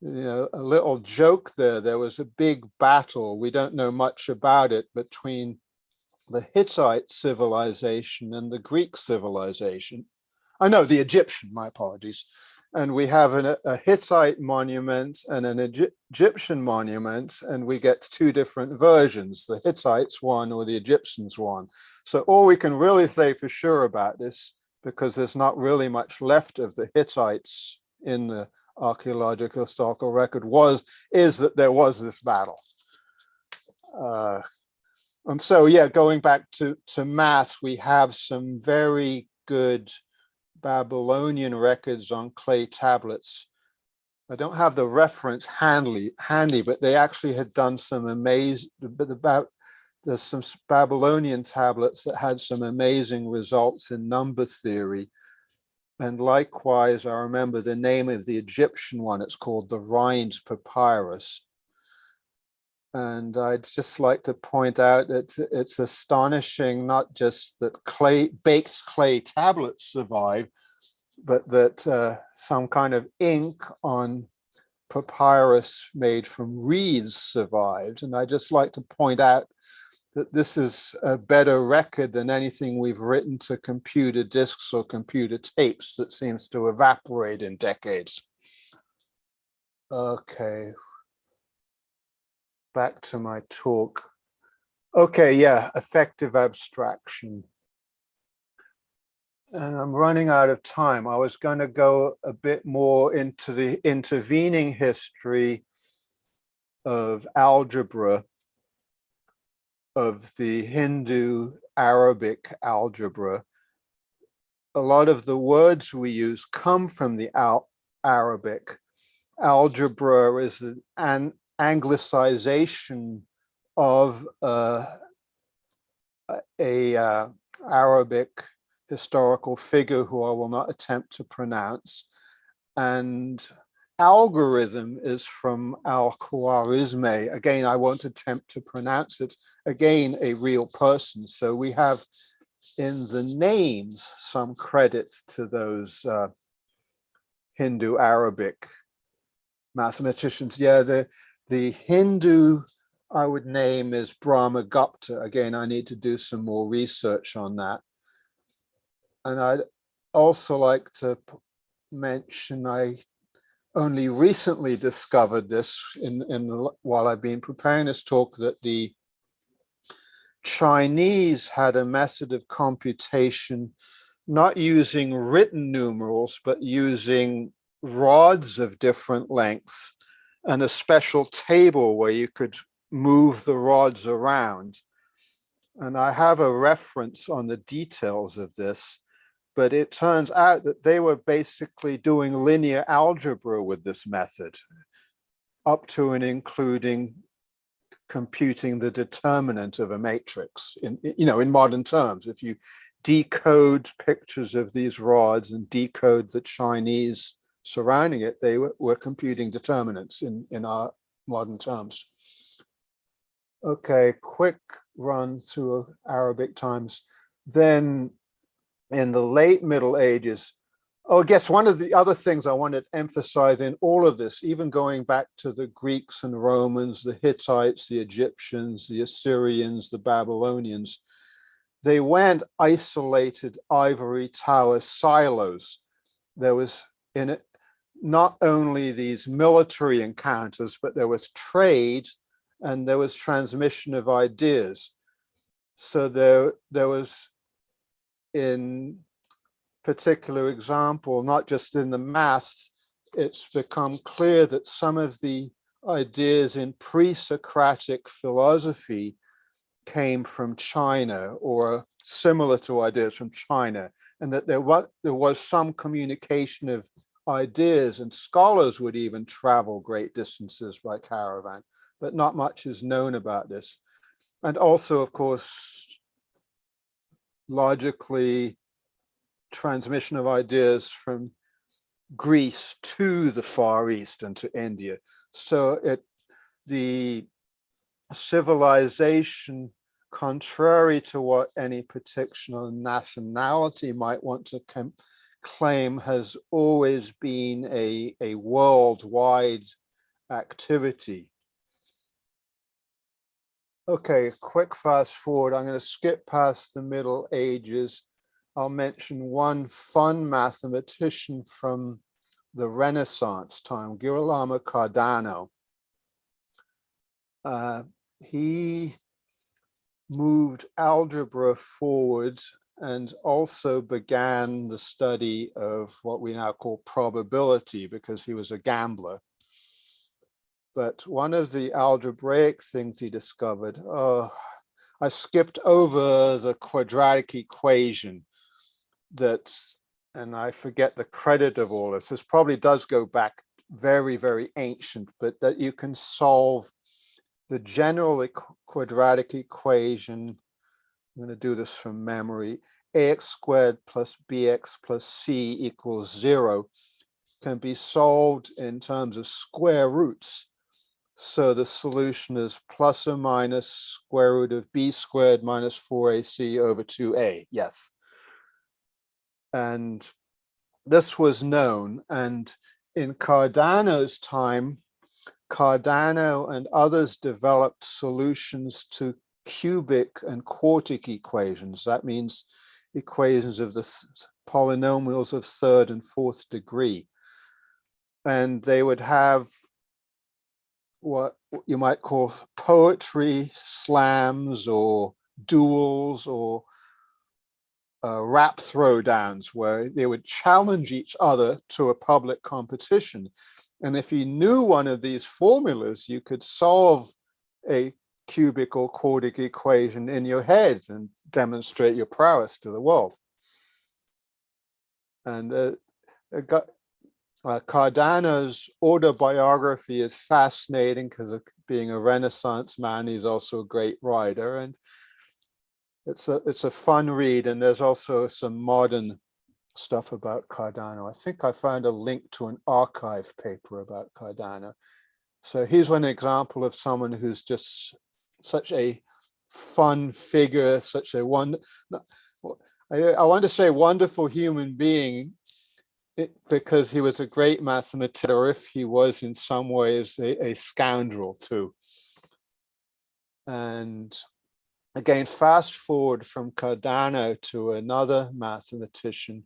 Speaker 2: A little joke there was a big battle, we don't know much about it, between the Hittite civilization and the Greek civilization. The Egyptian, my apologies. And we have a Hittite monument and an Egyptian monument, and we get two different versions, the Hittites one or the Egyptians one. So all we can really say for sure about this, because there's not really much left of the Hittites in the archaeological historical record, is that there was this battle. And so, yeah, going back to math, we have some very good Babylonian records on clay tablets. I don't have the reference handy, but they actually had done some amazing, there's some Babylonian tablets that had some amazing results in number theory. And likewise, I remember the name of the Egyptian one, it's called the Rhind Papyrus. And I'd just like to point out that it's astonishing, not just that baked clay tablets survive, but that some kind of ink on papyrus made from reeds survived. And I'd just like to point out that this is a better record than anything we've written to computer disks or computer tapes that seems to evaporate in decades. Okay. Back to my talk. Okay, yeah, effective abstraction. And I'm running out of time. I was going to go a bit more into the intervening history of algebra, of the Hindu Arabic algebra. A lot of the words we use come from the Arabic. Algebra is an Anglicization of a Arabic historical figure who I will not attempt to pronounce. And algorithm is from Al-Khwarizmi. Again, I won't attempt to pronounce it. Again, a real person. So we have in the names some credit to those Hindu Arabic mathematicians. Yeah, the Hindu I would name is Brahmagupta. Again, I need to do some more research on that. And I'd also like to mention, I only recently discovered this while I've been preparing this talk, that the Chinese had a method of computation not using written numerals, but using rods of different lengths and a special table where you could move the rods around. And I have a reference on the details of this, but it turns out that they were basically doing linear algebra with this method, up to and including computing the determinant of a matrix in modern terms. If you decode pictures of these rods and decode the Chinese surrounding it, they were computing determinants in our modern terms. Okay, quick run through Arabic times. Then in the late Middle Ages, oh, I guess one of the other things I wanted to emphasize in all of this, even going back to the Greeks and Romans, the Hittites, the Egyptians, the Assyrians, the Babylonians, they went isolated ivory tower silos. There was in it not only these military encounters, but there was trade and there was transmission of ideas. So there was, in particular example, not just in the maths, it's become clear that some of the ideas in pre-Socratic philosophy came from China or similar to ideas from China, and that there was some communication of ideas, and scholars would even travel great distances by caravan, but not much is known about this. And also, of course, logically, transmission of ideas from Greece to the Far East and to India. So the civilization, contrary to what any particular nationality might want to claim, has always been a worldwide activity. Okay, quick fast forward. I'm going to skip past the Middle Ages. I'll mention one fun mathematician from the Renaissance time, Guillermo Cardano. He moved algebra forwards and also began the study of what we now call probability, because he was a gambler. But one of the algebraic things he discovered, I skipped over the quadratic equation and I forget the credit of all this. This probably does go back very, very ancient, but that you can solve the general quadratic equation. I'm going to do this from memory. Ax squared plus bx plus c equals 0 can be solved in terms of square roots. So the solution is plus or minus square root of b squared minus 4ac over 2a. Yes. And this was known. And in Cardano's time, Cardano and others developed solutions to cubic and quartic equations. That means equations of the polynomials of third and fourth degree. And they would have what you might call poetry slams or duels or rap throwdowns, where they would challenge each other to a public competition. And if you knew one of these formulas, you could solve a cubic or quartic equation in your head and demonstrate your prowess to the world. And Cardano's autobiography is fascinating because of being a Renaissance man. He's also a great writer, and it's a fun read. And there's also some modern stuff about Cardano. I think I found a link to an archive paper about Cardano. So here's one example of someone who's just such a fun figure, such a I want to say wonderful human being, because he was a great mathematician, or if he was in some ways a scoundrel too. And again, fast forward from Cardano to another mathematician,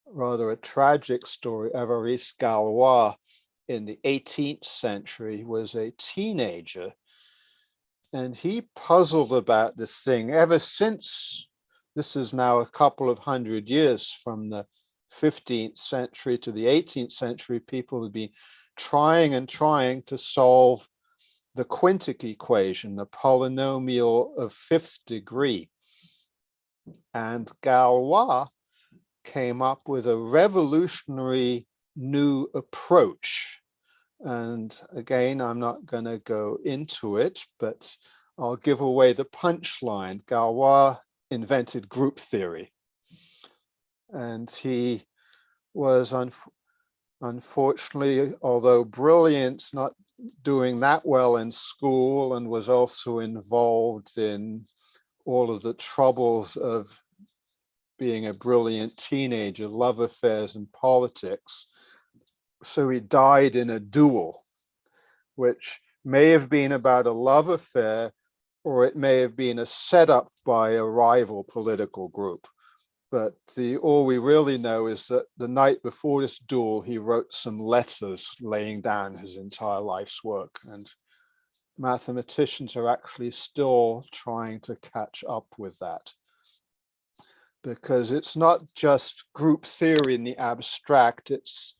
Speaker 2: rather a tragic story. Évariste Galois in the 18th century was a teenager, and he puzzled about this thing ever since. This is now a couple of hundred years from the 15th century to the 18th century. People have been trying and trying to solve the quintic equation, the polynomial of fifth degree. And Galois came up with a revolutionary new approach. And again, I'm not going to go into it, but I'll give away the punchline. Galois invented group theory. And he was unfortunately, although brilliant, not doing that well in school and was also involved in all of the troubles of being a brilliant teenager, love affairs and politics. So he died in a duel, which may have been about a love affair, or it may have been a setup by a rival political group. But all we really know is that the night before this duel, he wrote some letters laying down his entire life's work. And mathematicians are actually still trying to catch up with that. Because it's not just group theory in the abstract, it's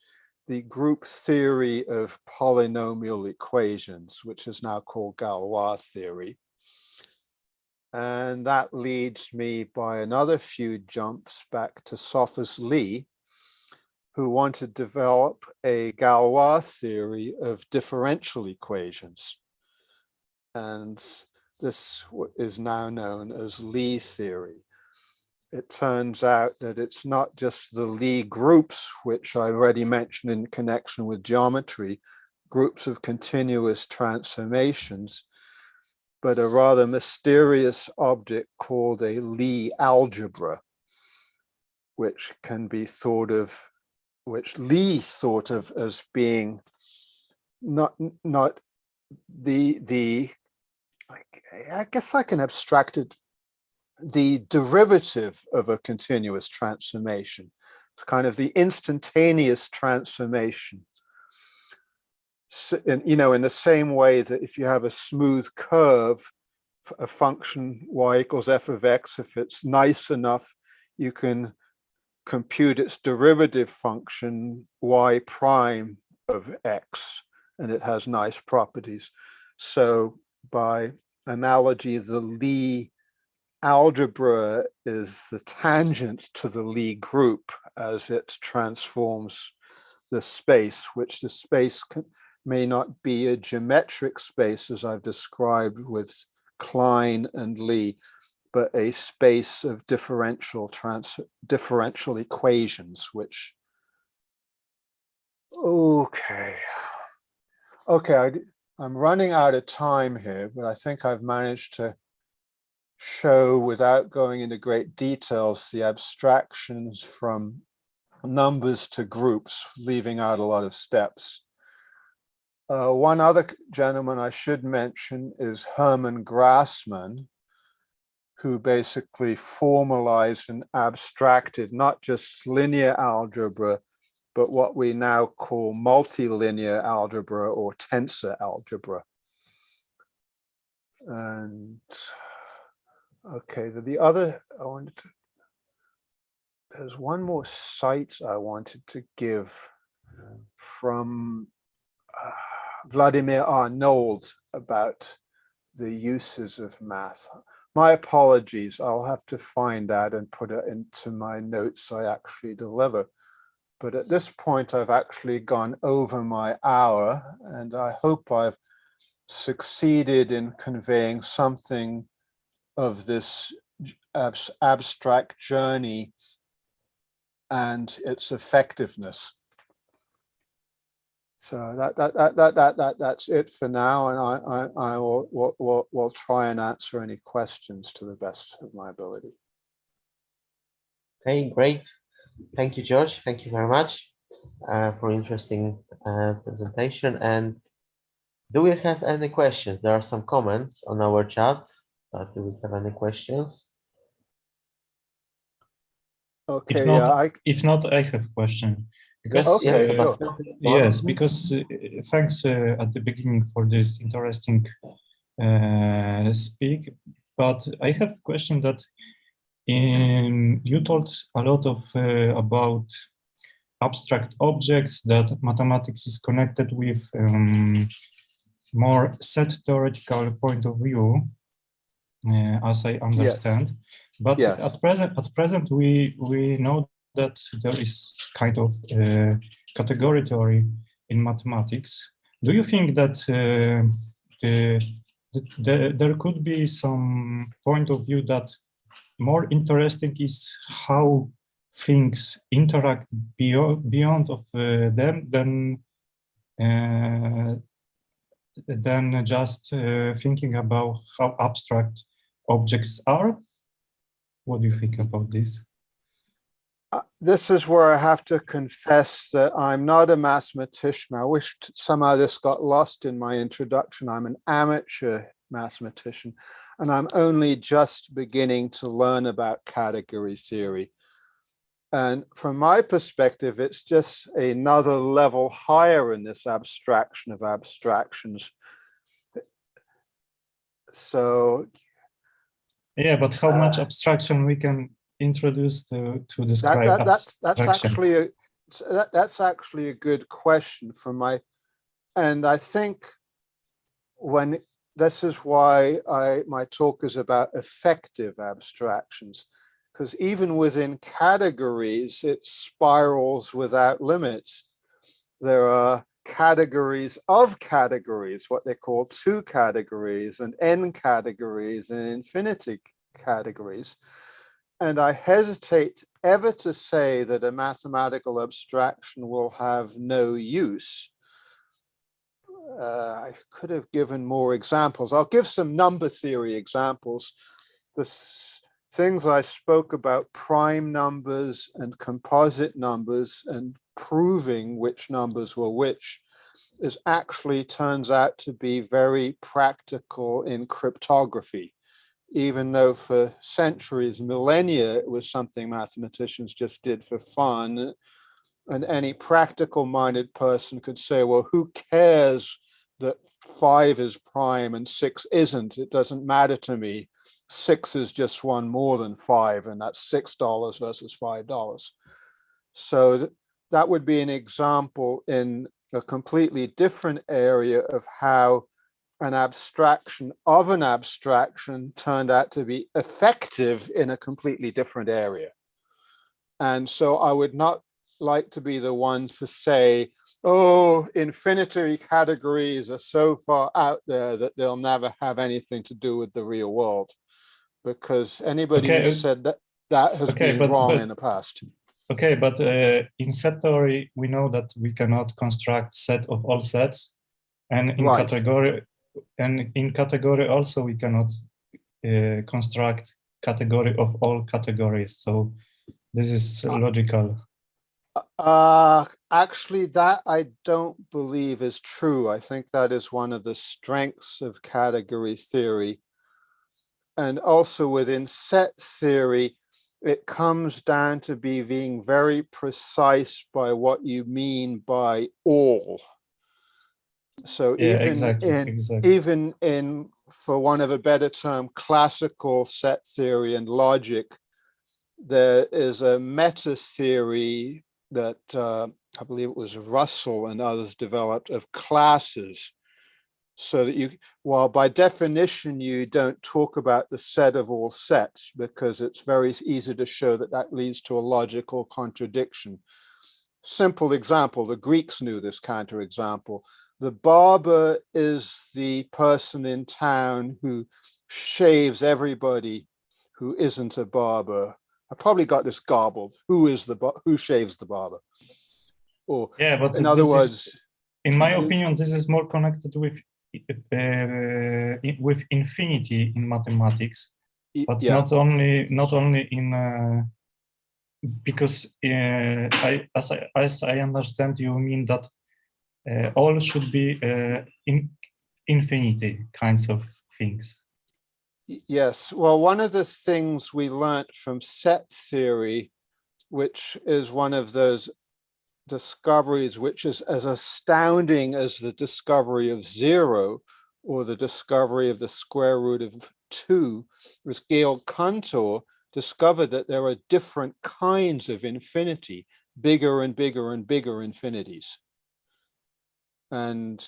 Speaker 2: the group theory of polynomial equations, which is now called Galois theory. And that leads me by another few jumps back to Sophus Lee, who wanted to develop a Galois theory of differential equations. And this is now known as Lie theory. It turns out that it's not just the Lie groups, which I already mentioned in connection with geometry, groups of continuous transformations, but a rather mysterious object called a Lie algebra, which can be thought of, which Lie thought of as being not the I guess I can abstract it, the derivative of a continuous transformation. It's kind of the instantaneous transformation. So, in the same way that if you have a smooth curve, a function y equals f of x, if it's nice enough, you can compute its derivative function y prime of x, and it has nice properties. So by analogy, the Lie algebra is the tangent to the Lie group as it transforms the space, which the space may not be a geometric space as I've described with Klein and Lie, but a space of differential equations, which, okay, I'm running out of time here, but I think I've managed to show, without going into great details, the abstractions from numbers to groups, leaving out a lot of steps. One other gentleman I should mention is Hermann Grassmann, who basically formalized and abstracted not just linear algebra, but what we now call multilinear algebra or tensor algebra. And okay, the other, there's one more site I wanted to give from Vladimir Arnauld about the uses of math. My apologies, I'll have to find that and put it into my notes I actually deliver. But at this point, I've actually gone over my hour, and I hope I've succeeded in conveying something of this abstract journey and its effectiveness. So that's it for now, and I will try and answer any questions to the best of my ability.
Speaker 1: Okay, great. Thank you, George. Thank you very much for interesting presentation. And do we have any questions? There are some comments on our chat, but do we have any questions?
Speaker 2: Okay,
Speaker 4: if not, I have a question. Because,
Speaker 1: yes,
Speaker 2: sure.
Speaker 4: Yes, because thanks at the beginning for this interesting speak. But I have a question that you told a lot of about abstract objects, that mathematics is connected with more set theoretical point of view, as I understand. Yes. But yes, at present we know that there is kind of category theory in mathematics. Do you think that there could be some point of view that more interesting is how things interact beyond of them than than just thinking about how abstract objects are? What do you think about this?
Speaker 2: This is where I have to confess that I'm not a mathematician. I wish somehow this got lost in my introduction. I'm an amateur mathematician, and I'm only just beginning to learn about category theory. And from my perspective, it's just another level higher in this abstraction of abstractions. So
Speaker 4: yeah, but how much abstraction we can introduce to describe
Speaker 2: that's actually a good question for my, and I think when this is why my talk is about effective abstractions, because even within categories it spirals without limits. There are categories of categories, what they call two categories and n categories and infinity categories. And I hesitate ever to say that a mathematical abstraction will have no use. I could have given more examples. I'll give some number theory examples. The things I spoke about, prime numbers and composite numbers and proving which numbers were which, is actually turns out to be very practical in cryptography, even though for centuries, millennia, it was something mathematicians just did for fun. And any practical minded person could say, well, who cares that 5 is prime and 6 isn't? It doesn't matter to me. 6 is just one more than 5, and that's $6 versus $5. So that would be an example in a completely different area of how an abstraction of an abstraction turned out to be effective in a completely different area. And so I would not like to be the one to say, oh, infinity categories are so far out there that they'll never have anything to do with the real world, because anybody who said that has been wrong in the past.
Speaker 4: Okay, but in set theory, we know that we cannot construct set of all sets, and in category also we cannot construct category of all categories. So this is logical.
Speaker 2: Actually, that I don't believe is true. I think that is one of the strengths of category theory. And also within set theory, it comes down to being very precise by what you mean by all. So even in, for want of a better term, classical set theory and logic, there is a meta theory that I believe it was Russell and others developed of classes. So that you, while by definition you don't talk about the set of all sets, because it's very easy to show that that leads to a logical contradiction. Simple example, the Greeks knew this counterexample. The barber is the person in town who shaves everybody who isn't a barber. I probably got this garbled. Who shaves the barber? Or
Speaker 4: yeah, but
Speaker 2: in other words,
Speaker 4: in my opinion, this is more connected with infinity in mathematics, but not only in because as I understand, you mean that all should be in infinity kinds of things.
Speaker 2: Yes. Well, one of the things we learned from set theory, which is one of those discoveries which is as astounding as the discovery of 0 or the discovery of the square root of 2, was Georg Cantor discovered that there are different kinds of infinity, bigger and bigger and bigger infinities. And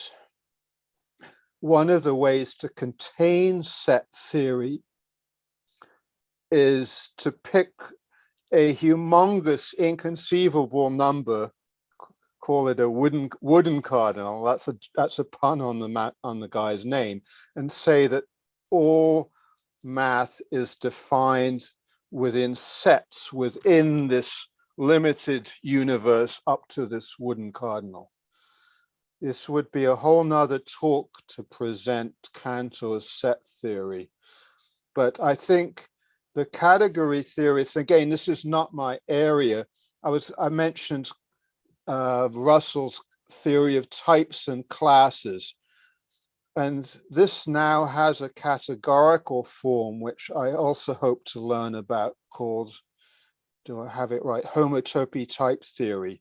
Speaker 2: one of the ways to contain set theory is to pick a humongous, inconceivable number, call it a wooden cardinal. That's a pun on the guy's name, and say that all math is defined within sets within this limited universe up to this wooden cardinal. this would be a whole nother talk to present Cantor's set theory. But I think the category theorists, again, this is not my area. I mentioned Russell's theory of types and classes. And this now has a categorical form, which I also hope to learn about, called, do I have it right, homotopy type theory,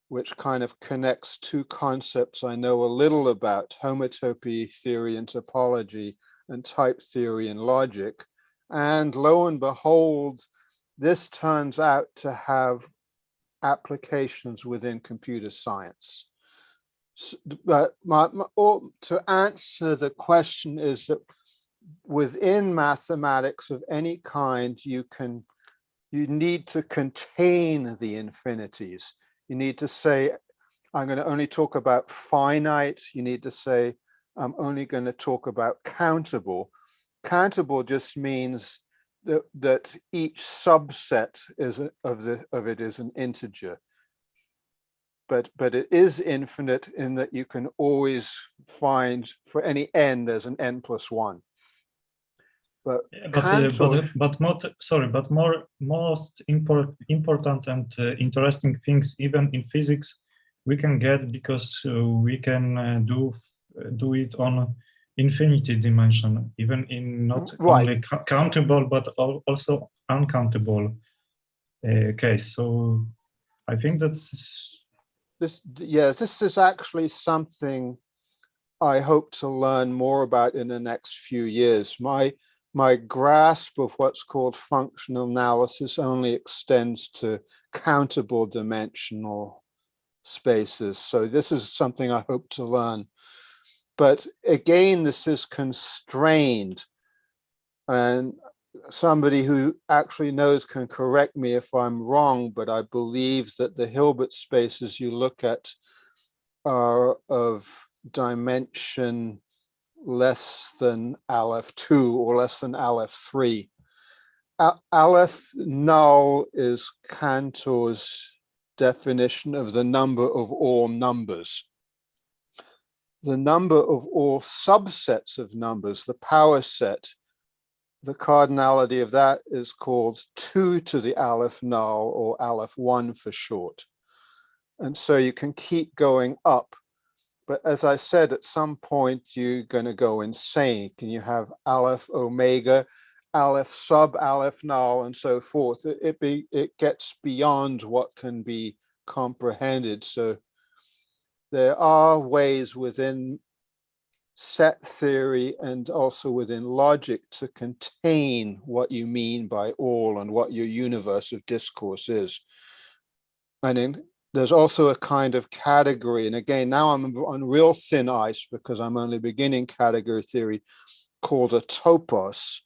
Speaker 2: which kind of connects two concepts I know a little about, homotopy theory and topology and type theory and logic. And lo and behold, this turns out to have applications within computer science. But to answer the question is that within mathematics of any kind, you need to contain the infinities. You need to say, I'm going to only talk about finite. You need to say, I'm only going to talk about countable. Countable just means that each subset of it is an integer. But it is infinite in that you can always find, for any n, there's an n plus 1. But
Speaker 4: most important and interesting things, even in physics, we can get because we can do it on infinity dimension, even in not only countable but also uncountable case. So I think that's
Speaker 2: this is actually something I hope to learn more about in the next few years. My grasp of what's called functional analysis only extends to countable dimensional spaces. So this is something I hope to learn. But again, this is constrained. And somebody who actually knows can correct me if I'm wrong, but I believe that the Hilbert spaces you look at are of dimension less than Aleph 2 or less than Aleph 3. Aleph null is Cantor's definition of the number of all numbers. The number of all subsets of numbers, the power set, the cardinality of that is called 2 to the Aleph null, or Aleph 1 for short. And so you can keep going up. But as I said, at some point, you're going to go insane. Can you have Aleph omega, Aleph sub Aleph null, and so forth? It gets beyond what can be comprehended. So there are ways within set theory and also within logic to contain what you mean by all and what your universe of discourse is. And then there's also a kind of category, and again, now I'm on real thin ice because I'm only beginning category theory, called a topos,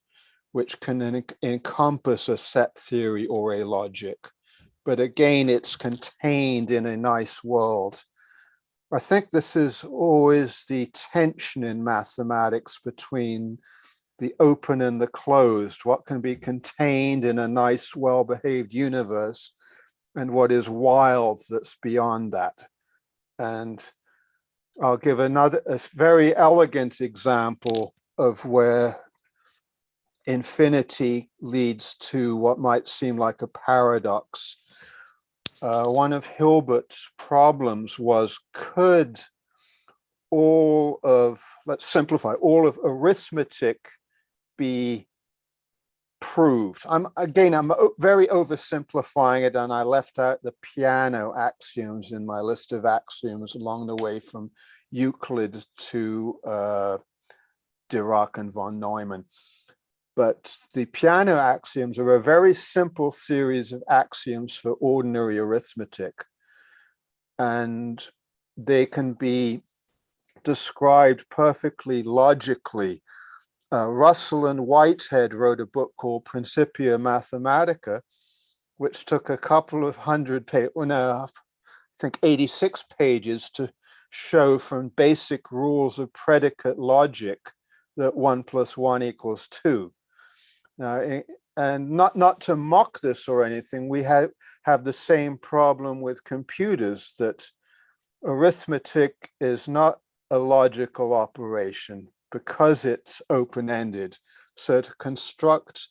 Speaker 2: which can encompass a set theory or a logic. But again, it's contained in a nice world. I think this is always the tension in mathematics between the open and the closed, what can be contained in a nice, well-behaved universe, and what is wild that's beyond that. And I'll give a very elegant example of where infinity leads to what might seem like a paradox. One of Hilbert's problems was, could let's simplify, all of arithmetic be proved? I'm very oversimplifying it, and I left out the piano axioms in my list of axioms along the way from Euclid to Dirac and von Neumann. But the piano axioms are a very simple series of axioms for ordinary arithmetic. And they can be described perfectly logically. Russell and Whitehead wrote a book called Principia Mathematica, which took a couple of hundred pages, I think 86 pages, to show from basic rules of predicate logic that 1 + 1 = 2. And not to mock this or anything, we have the same problem with computers, that arithmetic is not a logical operation because it's open-ended. So to construct,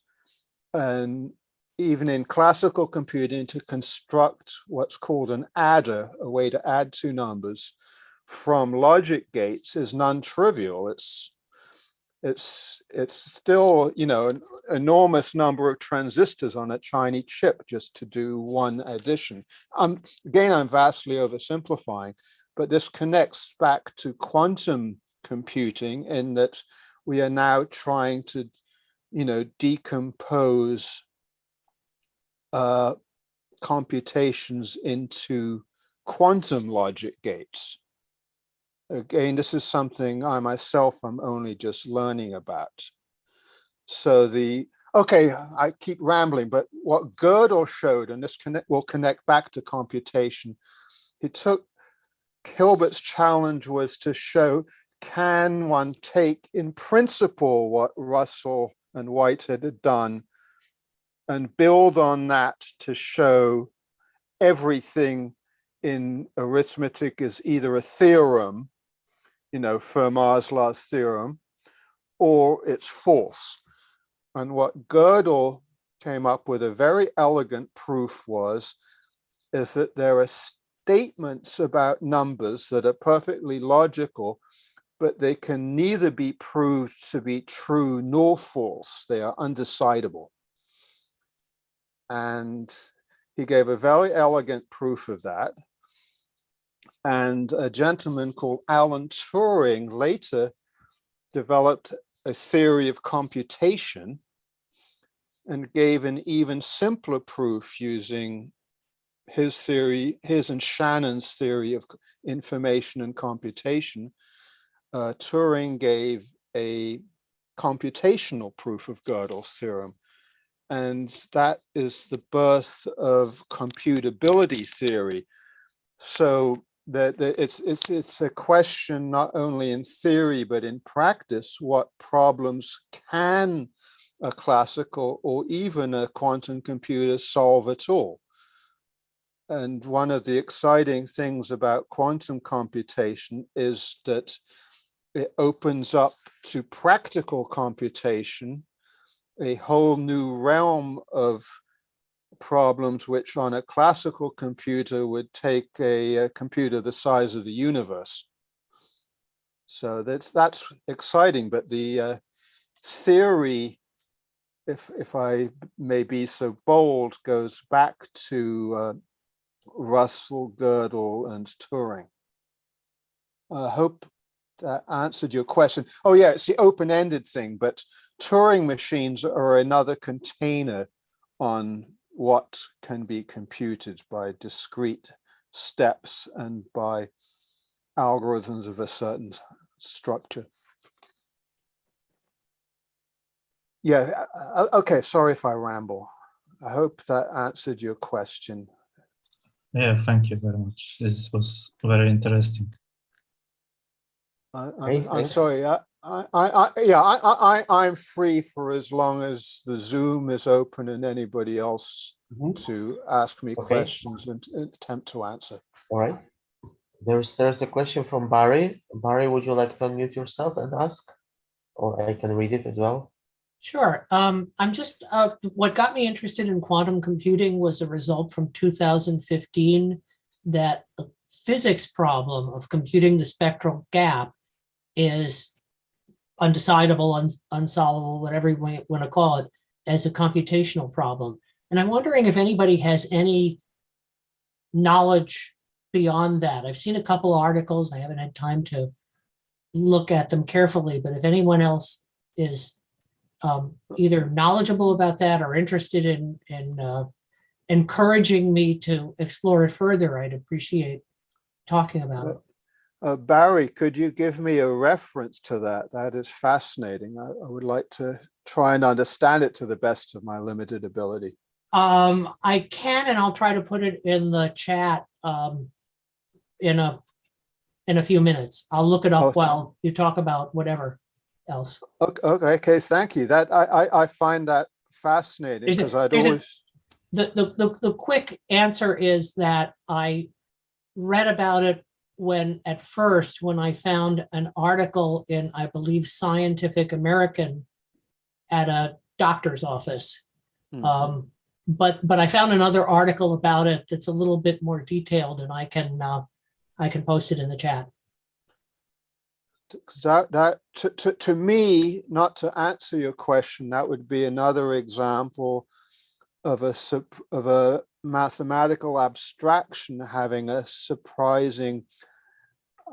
Speaker 2: and even in classical computing, to construct what's called an adder, a way to add two numbers from logic gates, is non-trivial. It's still, you know, an enormous number of transistors on a tiny chip just to do one addition. Again, I'm vastly oversimplifying, but this connects back to quantum computing in that we are now trying to, you know, decompose computations into quantum logic gates. Again, this is something I myself am only just learning about. So okay, I keep rambling, but what Gödel showed, and this will connect back to computation, Hilbert's challenge was to show, can one take in principle what Russell and Whitehead had done and build on that to show everything in arithmetic is either a theorem, you know, Fermat's last theorem, or it's false. And what Gödel came up with a very elegant proof is that there are statements about numbers that are perfectly logical, but they can neither be proved to be true nor false. They are undecidable. And he gave a very elegant proof of that. And a gentleman called Alan Turing later developed a theory of computation and gave an even simpler proof using his theory, his and Shannon's theory of information and computation. Turing gave a computational proof of Gödel's theorem. And that is the birth of computability theory. So that it's a question not only in theory but in practice, what problems can a classical or even a quantum computer solve at all? And one of the exciting things about quantum computation is that it opens up to practical computation a whole new realm of problems which on a classical computer would take a computer the size of the universe. So that's exciting, but the theory, if I may be so bold, goes back to Russell, Gödel, and Turing. I hope that answered your question. Oh yeah, it's the open-ended thing, but Turing machines are another container on what can be computed by discrete steps and by algorithms of a certain structure. Yeah, okay, sorry if I ramble. I hope that answered your question.
Speaker 4: Yeah, thank you very much. This was very interesting.
Speaker 2: I'm sorry. I'm free for as long as the Zoom is open and anybody else to ask me questions and attempt to answer.
Speaker 1: All right. There's a question from Barry. Barry, would you like to unmute yourself and ask, or I can read it as well?
Speaker 5: Sure. I'm just what got me interested in quantum computing was a result from 2015 that the physics problem of computing the spectral gap is undecidable, unsolvable, whatever you want to call it, as a computational problem. And I'm wondering if anybody has any knowledge beyond that. I've seen a couple of articles. I haven't had time to look at them carefully, but if anyone else is either knowledgeable about that or interested in encouraging me to explore it further, I'd appreciate talking about it.
Speaker 2: Barry, could you give me a reference to that? That is fascinating. I would like to try and understand it to the best of my limited ability.
Speaker 5: I can, and I'll try to put it in the chat in a few minutes. I'll look it up while you talk about whatever else.
Speaker 2: Okay, thank you. That I find that fascinating because I'd always.
Speaker 5: The quick answer is that I read about it when at first, when I found an article in, I believe, Scientific American at a doctor's office. But I found another article about it that's a little bit more detailed, and I can post it in the chat.
Speaker 2: To me, not to answer your question, that would be another example of a mathematical abstraction having a surprising,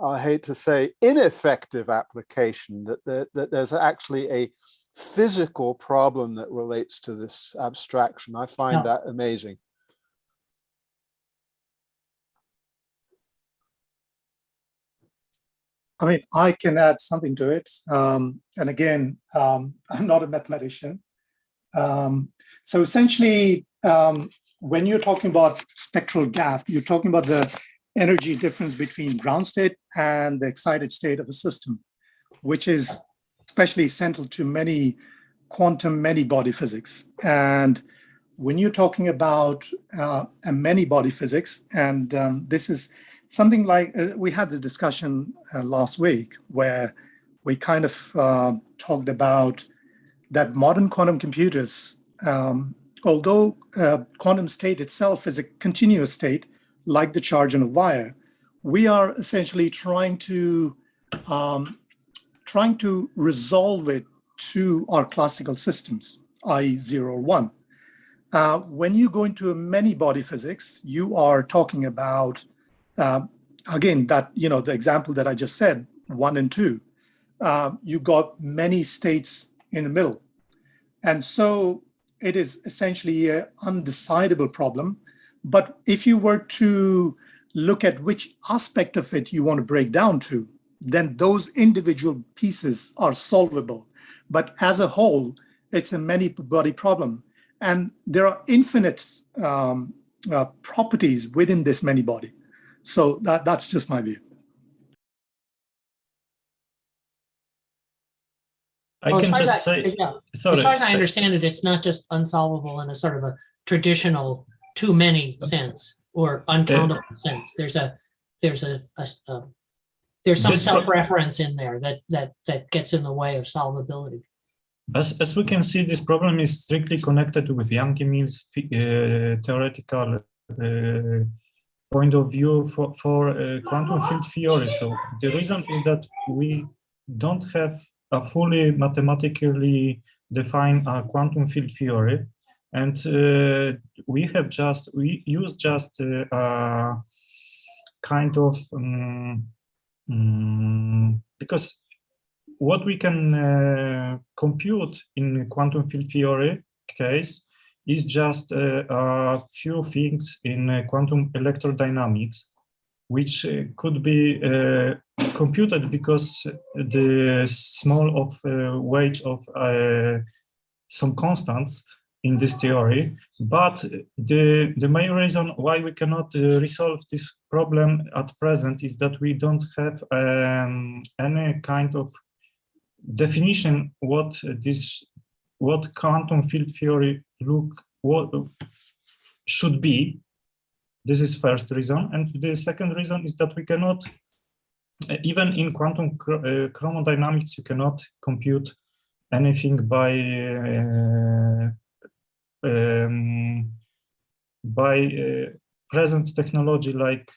Speaker 2: I hate to say, ineffective application, that there's actually a physical problem that relates to this abstraction. I find that amazing.
Speaker 6: I mean, I can add something to it. And again, I'm not a mathematician. So essentially, when you're talking about spectral gap, you're talking about the energy difference between ground state and the excited state of a system, which is especially central to many quantum many-body physics. And when you're talking about a many-body physics, and this is something like, we had this discussion last week where we kind of talked about that modern quantum computers, although quantum state itself is a continuous state, like the charge on a wire, we are essentially trying to resolve it to our classical systems, i.e. 0 or 1. When you go into a many-body physics, you are talking about, again, that, the example that I just said, 1 and 2, you got many states in the middle. And so it is essentially an undecidable problem. But if you were to look at which aspect of it you want to break down to, then those individual pieces are solvable. But as a whole, it's a many-body problem. And there are infinite properties within this many-body. So that's just my view.
Speaker 4: I can just say, sorry.
Speaker 5: As far as I understand it, it's not just unsolvable in a sort of a traditional too many sense or uncountable sense. There's some self-reference in there that gets in the way of solvability.
Speaker 4: As we can see, this problem is strictly connected with Yankee-Mills theoretical point of view for quantum field theory. So the reason is that we don't have a fully mathematically defined quantum field theory, and we use just a kind of because what we can compute in quantum field theory case is just a few things in quantum electrodynamics, which could be computed because the small of weight of some constants in this theory. But the main reason why we cannot resolve this problem at present is that we don't have any kind of definition what quantum field theory should be. This is first reason, and the second reason is that we cannot, even in quantum chromodynamics, you cannot compute anything by present technology like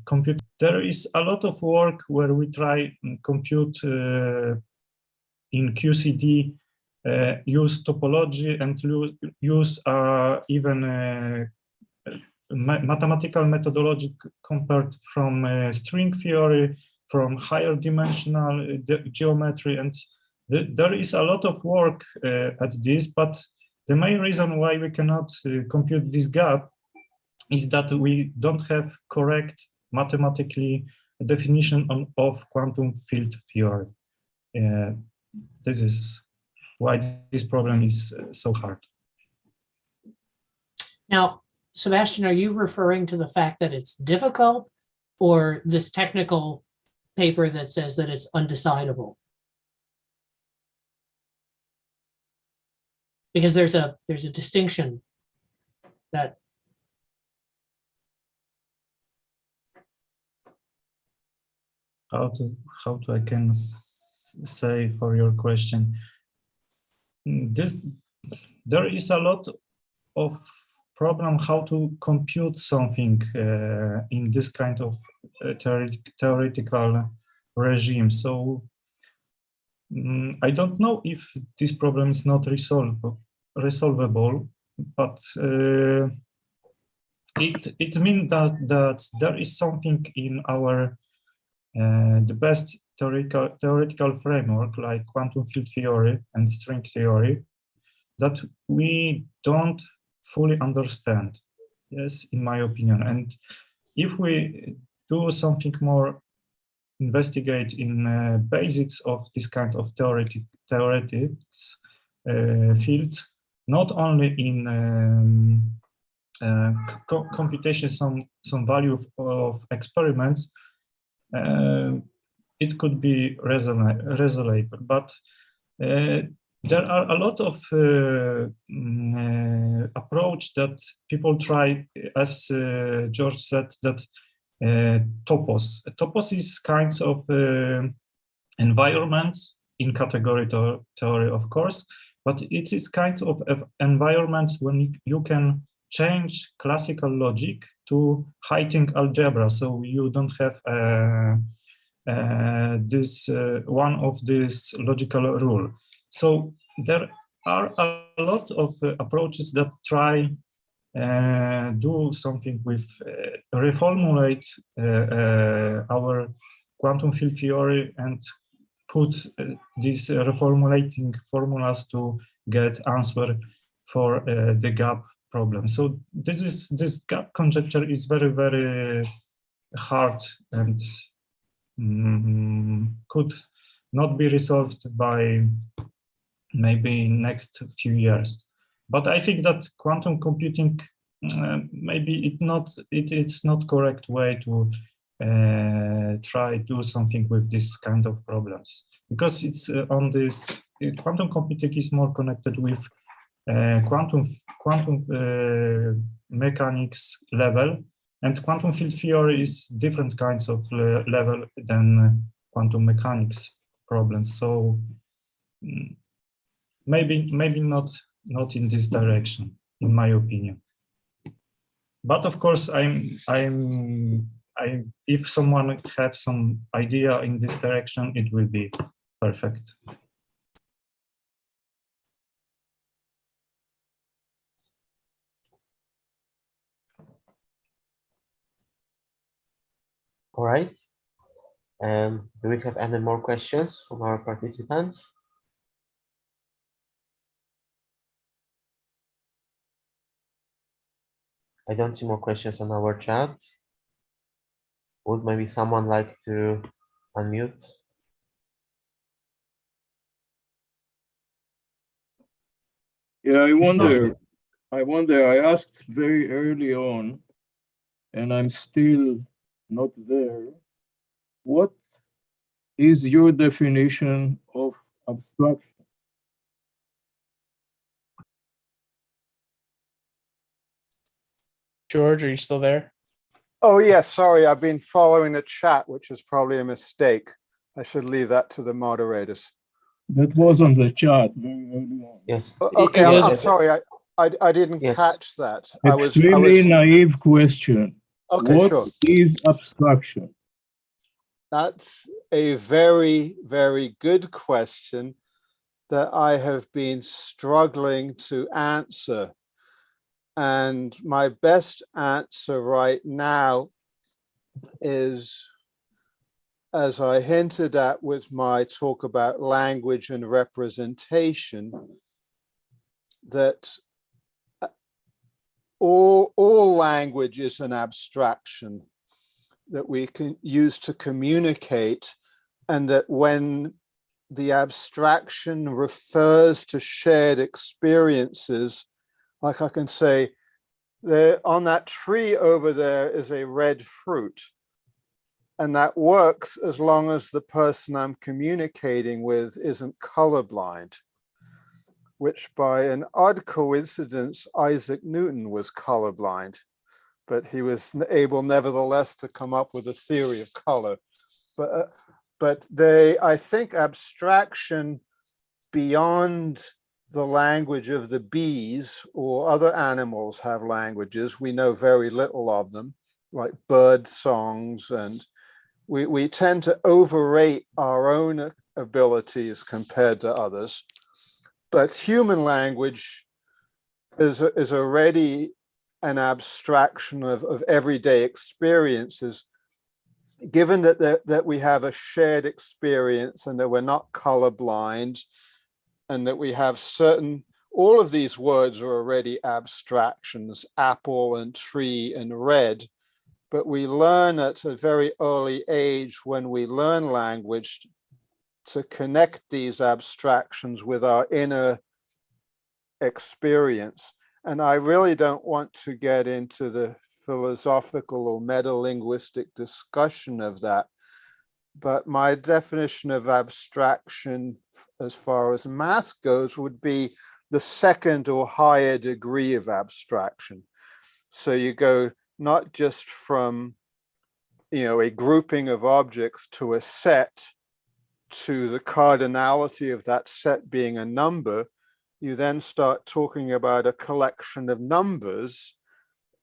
Speaker 4: compute. There is a lot of work where we try and compute in QCD, use topology and use even mathematical methodology compared from string theory, from higher dimensional geometry, and there is a lot of work at this, but the main reason why we cannot compute this gap is that we don't have correct mathematically definition of quantum field theory. This is why this problem is so hard.
Speaker 5: Now, Sebastian, are you referring to the fact that it's difficult, or this technical paper that says that it's undecidable? Because there's a distinction that
Speaker 4: how to I can say for your question. There is a lot of problem how to compute something in this kind of theoretical regime. So I don't know if this problem is not resolvable, but it means that there is something in our the best theoretical framework like quantum field theory and string theory that we don't fully understand. Yes, in my opinion. And if we do something more, investigate in basics of this kind of theoretics fields, not only in computation, some value of experiments, it could be resolvable, but there are a lot of approach that people try, as George said, that topos. Topos is kinds of environments in category theory, of course, but it is kind of environments when you can change classical logic to high-think algebra, so you don't have this one of this logical rule. So there are a lot of approaches that try do something with reformulate our quantum field theory and put these reformulating formulas to get answer for the gap problem. So this gap conjecture is very, very hard and could not be resolved by maybe next few years. But I think that quantum computing maybe it's not correct way to try do something with this kind of problems, because it's on this quantum computing is more connected with quantum mechanics level, and quantum field theory is different kinds of level than quantum mechanics problems. So maybe not in this direction, in my opinion. But of course, if someone has some idea in this direction, it will be perfect.
Speaker 1: All right. Do we have any more questions from our participants? I don't see more questions on our chat. Would maybe someone like to unmute?
Speaker 7: Yeah, I wonder, I asked very early on, and I'm still not there. What is your definition of abstraction?
Speaker 3: George, are you still there?
Speaker 2: Oh, yes, sorry, I've been following the chat, which is probably a mistake. I should leave that to the moderators.
Speaker 7: That was on the chat very early on.
Speaker 1: Yes.
Speaker 2: Okay, I'm sorry, I didn't catch that.
Speaker 7: Extremely naive question.
Speaker 2: Okay,
Speaker 7: what
Speaker 2: sure.
Speaker 7: is abstraction?
Speaker 2: That's a very, very good question that I have been struggling to answer. And my best answer right now is, as I hinted at with my talk about language and representation, that all language is an abstraction that we can use to communicate, and that when the abstraction refers to shared experiences, like I can say, on that tree over there is a red fruit. And that works as long as the person I'm communicating with isn't colorblind, which by an odd coincidence, Isaac Newton was colorblind, but he was able nevertheless to come up with a theory of color. but I think abstraction beyond the language of the bees or other animals have languages. We know very little of them, like bird songs, and we tend to overrate our own abilities compared to others. But human language is already an abstraction of everyday experiences, given that we have a shared experience and that we're not colorblind, and that we have all of these words are already abstractions, apple and tree and red, but we learn at a very early age when we learn language to connect these abstractions with our inner experience. And I really don't want to get into the philosophical or metalinguistic discussion of that. But my definition of abstraction as far as math goes would be the second or higher degree of abstraction. So you go not just from, a grouping of objects to a set, to the cardinality of that set being a number. You then start talking about a collection of numbers,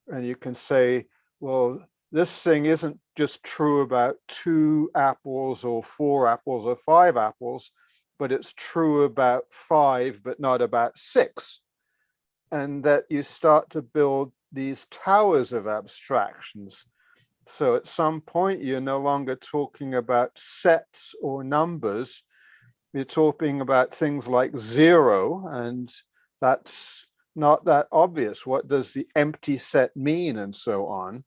Speaker 2: and you can say, well, this thing isn't just true about 2 apples or 4 apples or 5 apples, but it's true about 5, but not about 6. And that you start to build these towers of abstractions. So at some point, you're no longer talking about sets or numbers. You're talking about things like 0, and that's not that obvious. What does the empty set mean, and so on?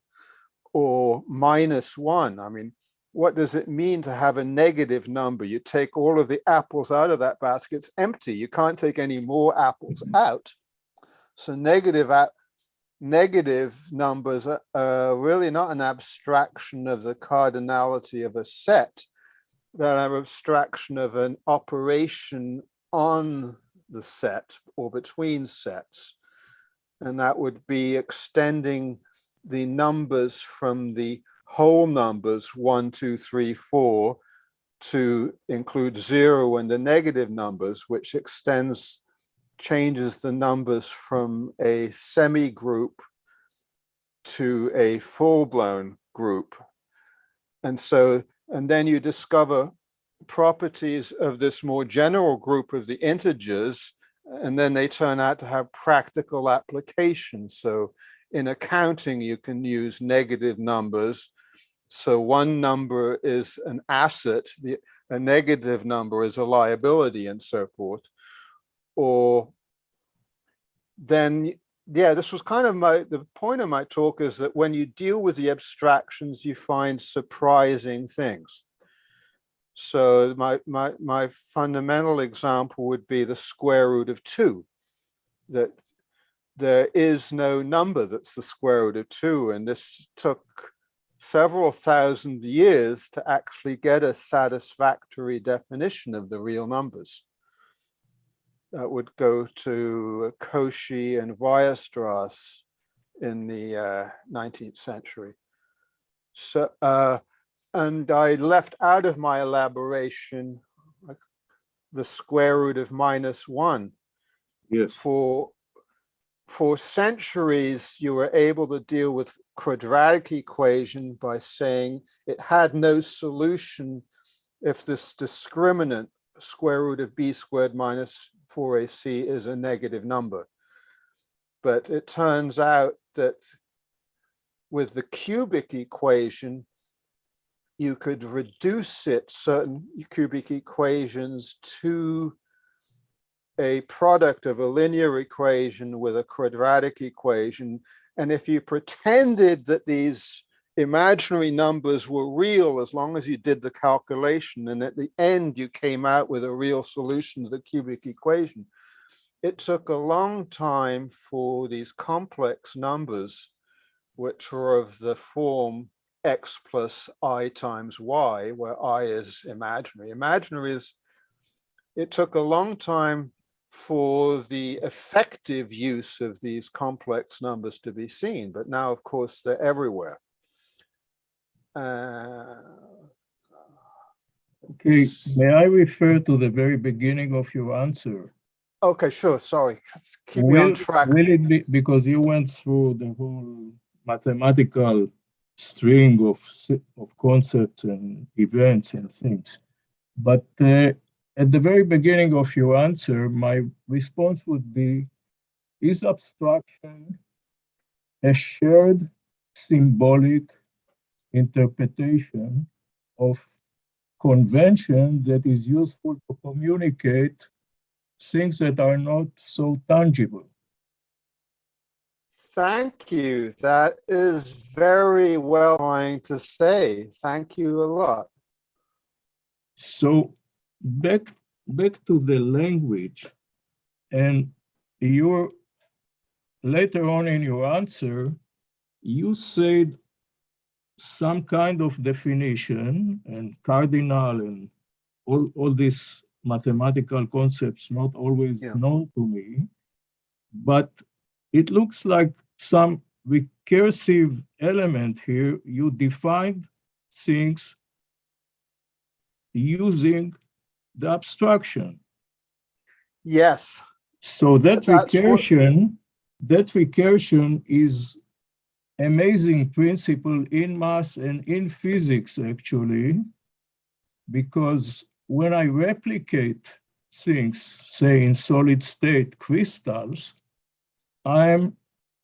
Speaker 2: Or -1. I mean, what does it mean to have a negative number? You take all of the apples out of that basket, it's empty. You can't take any more apples out. So negative numbers are really not an abstraction of the cardinality of a set. They're an abstraction of an operation on the set or between sets. And that would be extending the numbers from the whole numbers 1, 2, 3, 4 to include 0 and the negative numbers, which changes the numbers from a semi-group to a full-blown group. And then you discover properties of this more general group of the integers, and then they turn out to have practical applications. So in accounting, you can use negative numbers. So one number is an asset, a negative number is a liability, and so forth. Or then, this was kind of the point of my talk, is that when you deal with the abstractions, you find surprising things. So my fundamental example would be the square root of 2, that there is no number that's the square root of 2. And this took several thousand years to actually get a satisfactory definition of the real numbers. That would go to Cauchy and Weierstrass in the 19th century. So, and I left out of my elaboration the square root of -1.
Speaker 7: Yes.
Speaker 2: For centuries, you were able to deal with quadratic equation by saying it had no solution if this discriminant square root of b squared minus 4ac is a negative number. But it turns out that with the cubic equation, you could reduce certain cubic equations to a product of a linear equation with a quadratic equation. And if you pretended that these imaginary numbers were real, as long as you did the calculation, and at the end you came out with a real solution to the cubic equation, it took a long time for these complex numbers, which were of the form x plus I times y, where I is imaginary. Imaginary is, it took a long time for the effective use of these complex numbers to be seen, but now, of course, they're everywhere.
Speaker 7: Okay, may I refer to the very beginning of your answer?
Speaker 2: Okay, sure. Sorry. Keep me on track.
Speaker 7: Will it be, because you went through the whole mathematical string of concepts and events and things. But at the very beginning of your answer, my response would be, is abstraction a shared symbolic interpretation of convention that is useful to communicate things that are not so tangible?
Speaker 2: Thank you. That is very well trying to say. Thank you a lot.
Speaker 7: So back to the language, and later on in your answer, you said some kind of definition and cardinal and all these mathematical concepts not always known to me, but it looks like some recursive element here. You defined things using the abstraction.
Speaker 2: Yes.
Speaker 7: So that recursion is amazing principle in math and in physics, actually, because when I replicate things, say in solid state crystals, I'm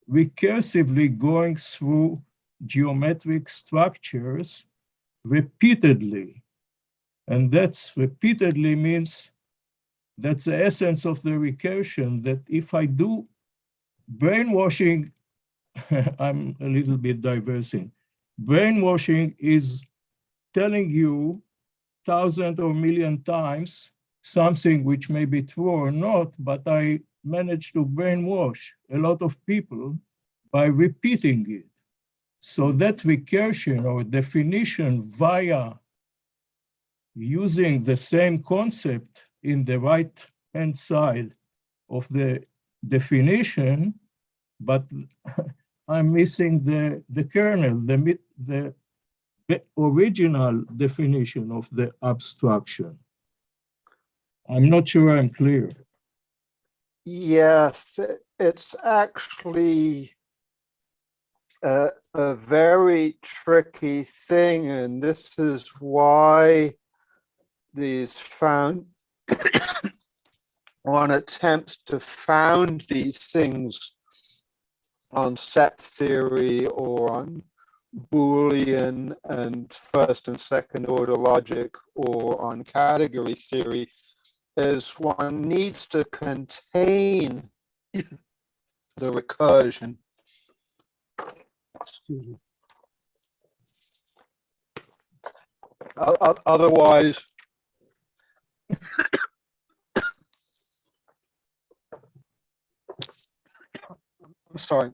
Speaker 7: recursively going through geometric structures repeatedly. And that's repeatedly means that's the essence of the recursion, that if I do brainwashing, I'm a little bit diversing. Brainwashing is telling you 1,000 or million times something which may be true or not, but I managed to brainwash a lot of people by repeating it. So that recursion or definition via using the same concept in the right-hand side of the definition, but I'm missing the kernel, the original definition of the abstraction. I'm not sure I'm clear.
Speaker 2: Yes, it's actually a very tricky thing, and this is why one attempts to found these things on set theory or on Boolean and first and second order logic or on category theory, is one needs to contain the recursion. Excuse me. Otherwise, I'm sorry,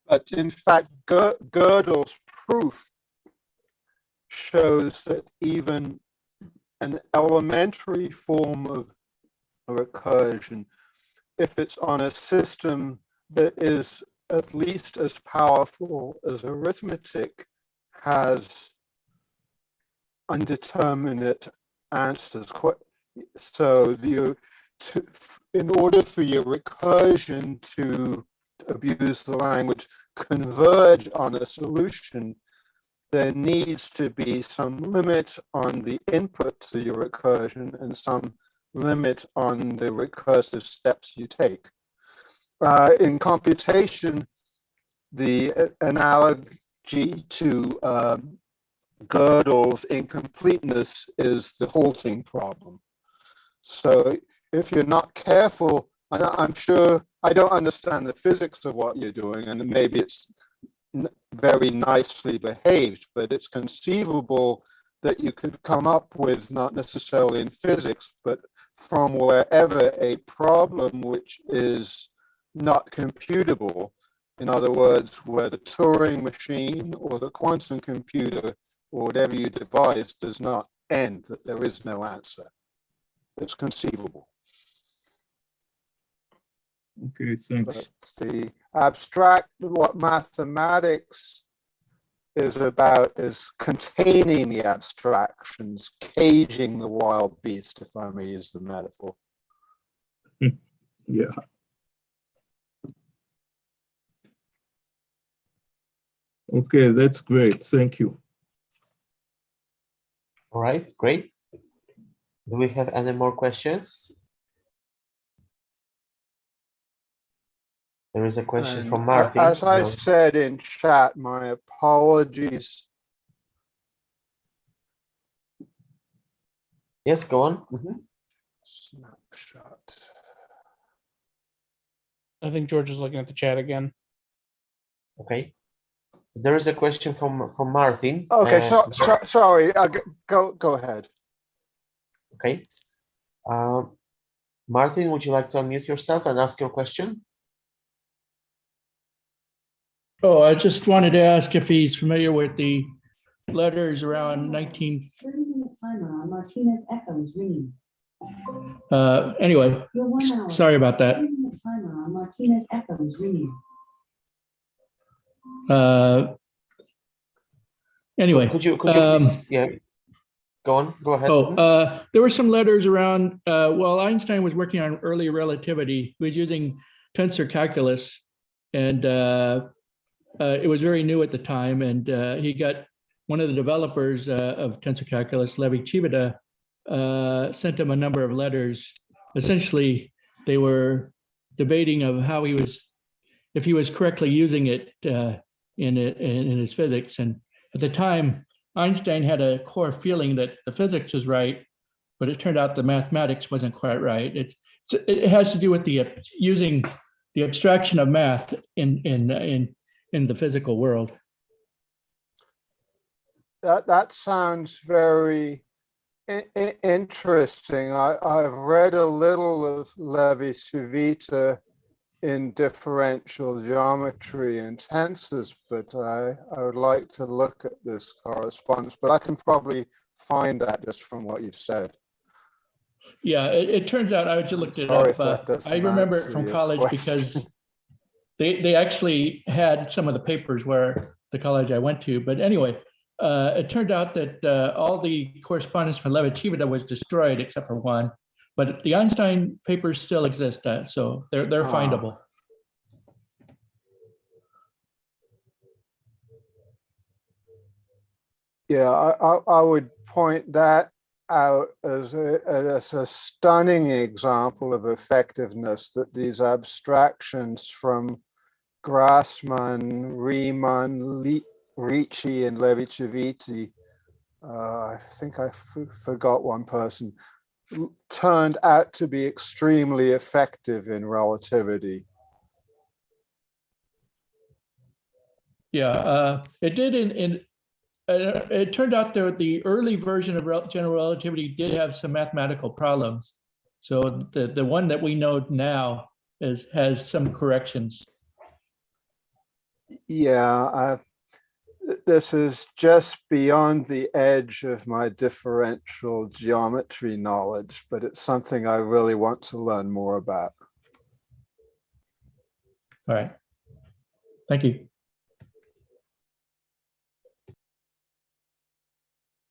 Speaker 2: but in fact, Gödel's proof shows that even an elementary form of recursion, if it's on a system that is at least as powerful as arithmetic, has undeterminate answers. So in order for your recursion to abuse the language, converge on a solution, there needs to be some limit on the input to your recursion and some limit on the recursive steps you take. In computation, the analogy to Gödel's incompleteness is the halting problem. So if you're not careful, I'm sure I don't understand the physics of what you're doing, and maybe it's very nicely behaved, but it's conceivable that you could come up with, not necessarily in physics, but from wherever, a problem which is not computable. In other words, where the Turing machine or the quantum computer or whatever you devise does not end, that there is no answer. It's conceivable.
Speaker 7: Okay, thanks.
Speaker 2: But the abstract mathematics is containing the abstractions, caging the wild beast, if I may use the metaphor.
Speaker 7: Yeah. Okay, that's great. Thank you.
Speaker 1: All right, great. Do we have any more questions? There is a question
Speaker 2: And
Speaker 1: from Martin.
Speaker 2: as I said in chat, my apologies.
Speaker 1: Yes, go on.
Speaker 2: Snapshot.
Speaker 3: I think George is looking at the chat again.
Speaker 1: Okay. There is a question from Martin.
Speaker 2: Okay, sorry. Go ahead.
Speaker 1: Okay. Martin, would you like to unmute yourself and ask your question?
Speaker 8: Oh, I just wanted to ask if he's familiar with the letters around 19.
Speaker 9: 30-minute timer on Martinez Echoes ringing.
Speaker 8: Anyway, sorry about that.
Speaker 9: 30-minute timer on Martinez Echoes ringing.
Speaker 1: Anyway, could you please, yeah, go on, go ahead.
Speaker 8: There were some letters around while Einstein was working on early relativity. He was using tensor calculus, and it was very new at the time. And he got one of the developers of tensor calculus, Levi Civita, sent him a number of letters. Essentially, they were debating of how he was, if he was correctly using it in his physics. And at the time, Einstein had a core feeling that the physics was right, but it turned out the mathematics wasn't quite right. It has to do with the using the abstraction of math in the physical world.
Speaker 2: That sounds very interesting. I've read a little of Levi Civita in differential geometry and tensors, but I would like to look at this correspondence, but I can probably find that just from what you've said.
Speaker 8: Yeah, it turns out I just looked it up. I remember it from college because they actually had some of the papers where the college I went to. But anyway, it turned out that all the correspondence from Levi Civita was destroyed except for one. But the Einstein papers still exist, so they're findable.
Speaker 2: Yeah, I would point that out as a stunning example of effectiveness, that these abstractions from Grassmann, Riemann, Ricci, and Levi Civita, I think I forgot one person, turned out to be extremely effective in relativity.
Speaker 8: Yeah, it did it turned out that the early version of general relativity did have some mathematical problems. So the one that we know now has some corrections.
Speaker 2: Yeah, this is just beyond the edge of my differential geometry knowledge, but it's something I really want to learn more about.
Speaker 8: All right. Thank you.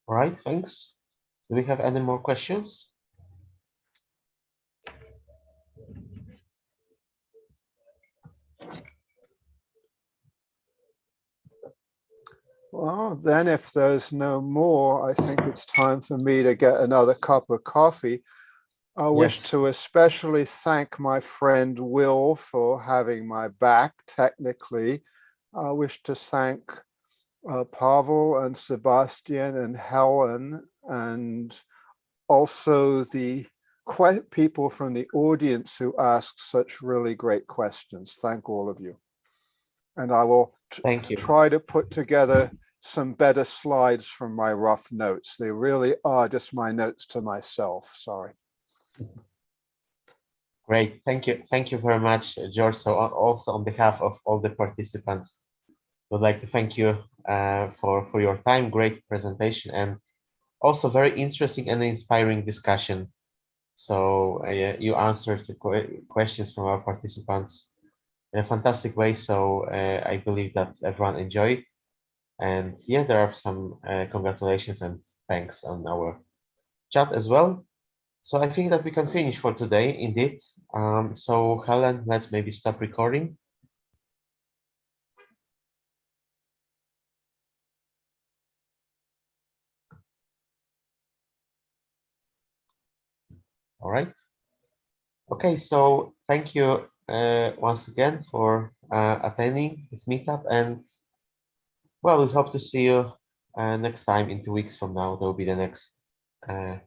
Speaker 1: All right, thanks. Do we have any more questions?
Speaker 2: Well, then if there's no more, I think it's time for me to get another cup of coffee. I wish to especially thank my friend Will for having my back technically. I wish to thank Pawel and Sebastian and Helen, and also the people from the audience who asked such really great questions. Thank all of you. And I will try to put together some better slides from my rough notes. They really are just my notes to myself. Sorry.
Speaker 1: Great. Thank you. Thank you very much, George. So also on behalf of all the participants, I would like to thank you for your time, great presentation, and also very interesting and inspiring discussion. So you answered the questions from our participants in a fantastic way. So I believe that everyone enjoyed. And yeah, there are some congratulations and thanks on our chat as well. So I think that we can finish for today, indeed. So Helen, let's maybe stop recording. All right. Okay, so thank you once again for attending this meetup, and well, we hope to see you next time in 2 weeks from now. There will be the next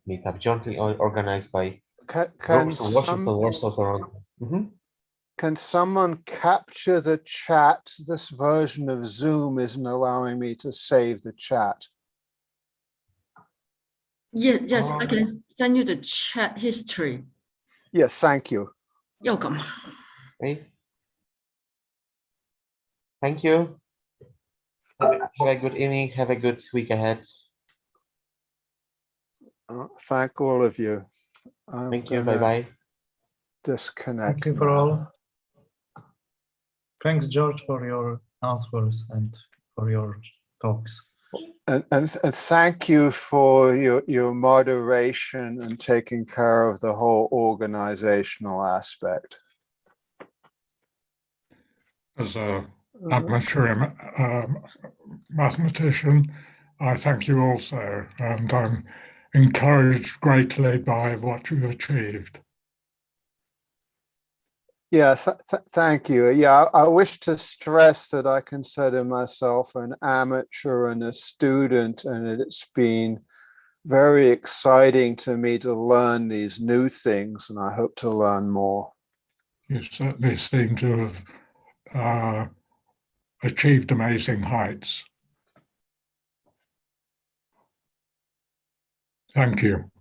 Speaker 1: meetup jointly organized by Washington, Warsaw, Toronto.
Speaker 2: Can someone capture the chat? This version of Zoom isn't allowing me to save the chat.
Speaker 10: Yes, I can send you the chat history.
Speaker 2: Yes, thank you.
Speaker 10: You're welcome.
Speaker 1: Okay. Thank you. Have a good evening. Have a good week ahead.
Speaker 2: Thank all of you.
Speaker 1: Thank you. Bye-bye.
Speaker 2: Disconnect.
Speaker 4: Thank you for all. Thanks, George, for your answers and for your talks.
Speaker 2: And thank you for your moderation and taking care of the whole organizational aspect.
Speaker 11: As an amateur mathematician, I thank you also, and I'm encouraged greatly by what you've achieved.
Speaker 2: Yeah, thank you. Yeah, I wish to stress that I consider myself an amateur and a student, and it's been very exciting to me to learn these new things, and I hope to learn more.
Speaker 11: You certainly seem to have achieved amazing heights. Thank you.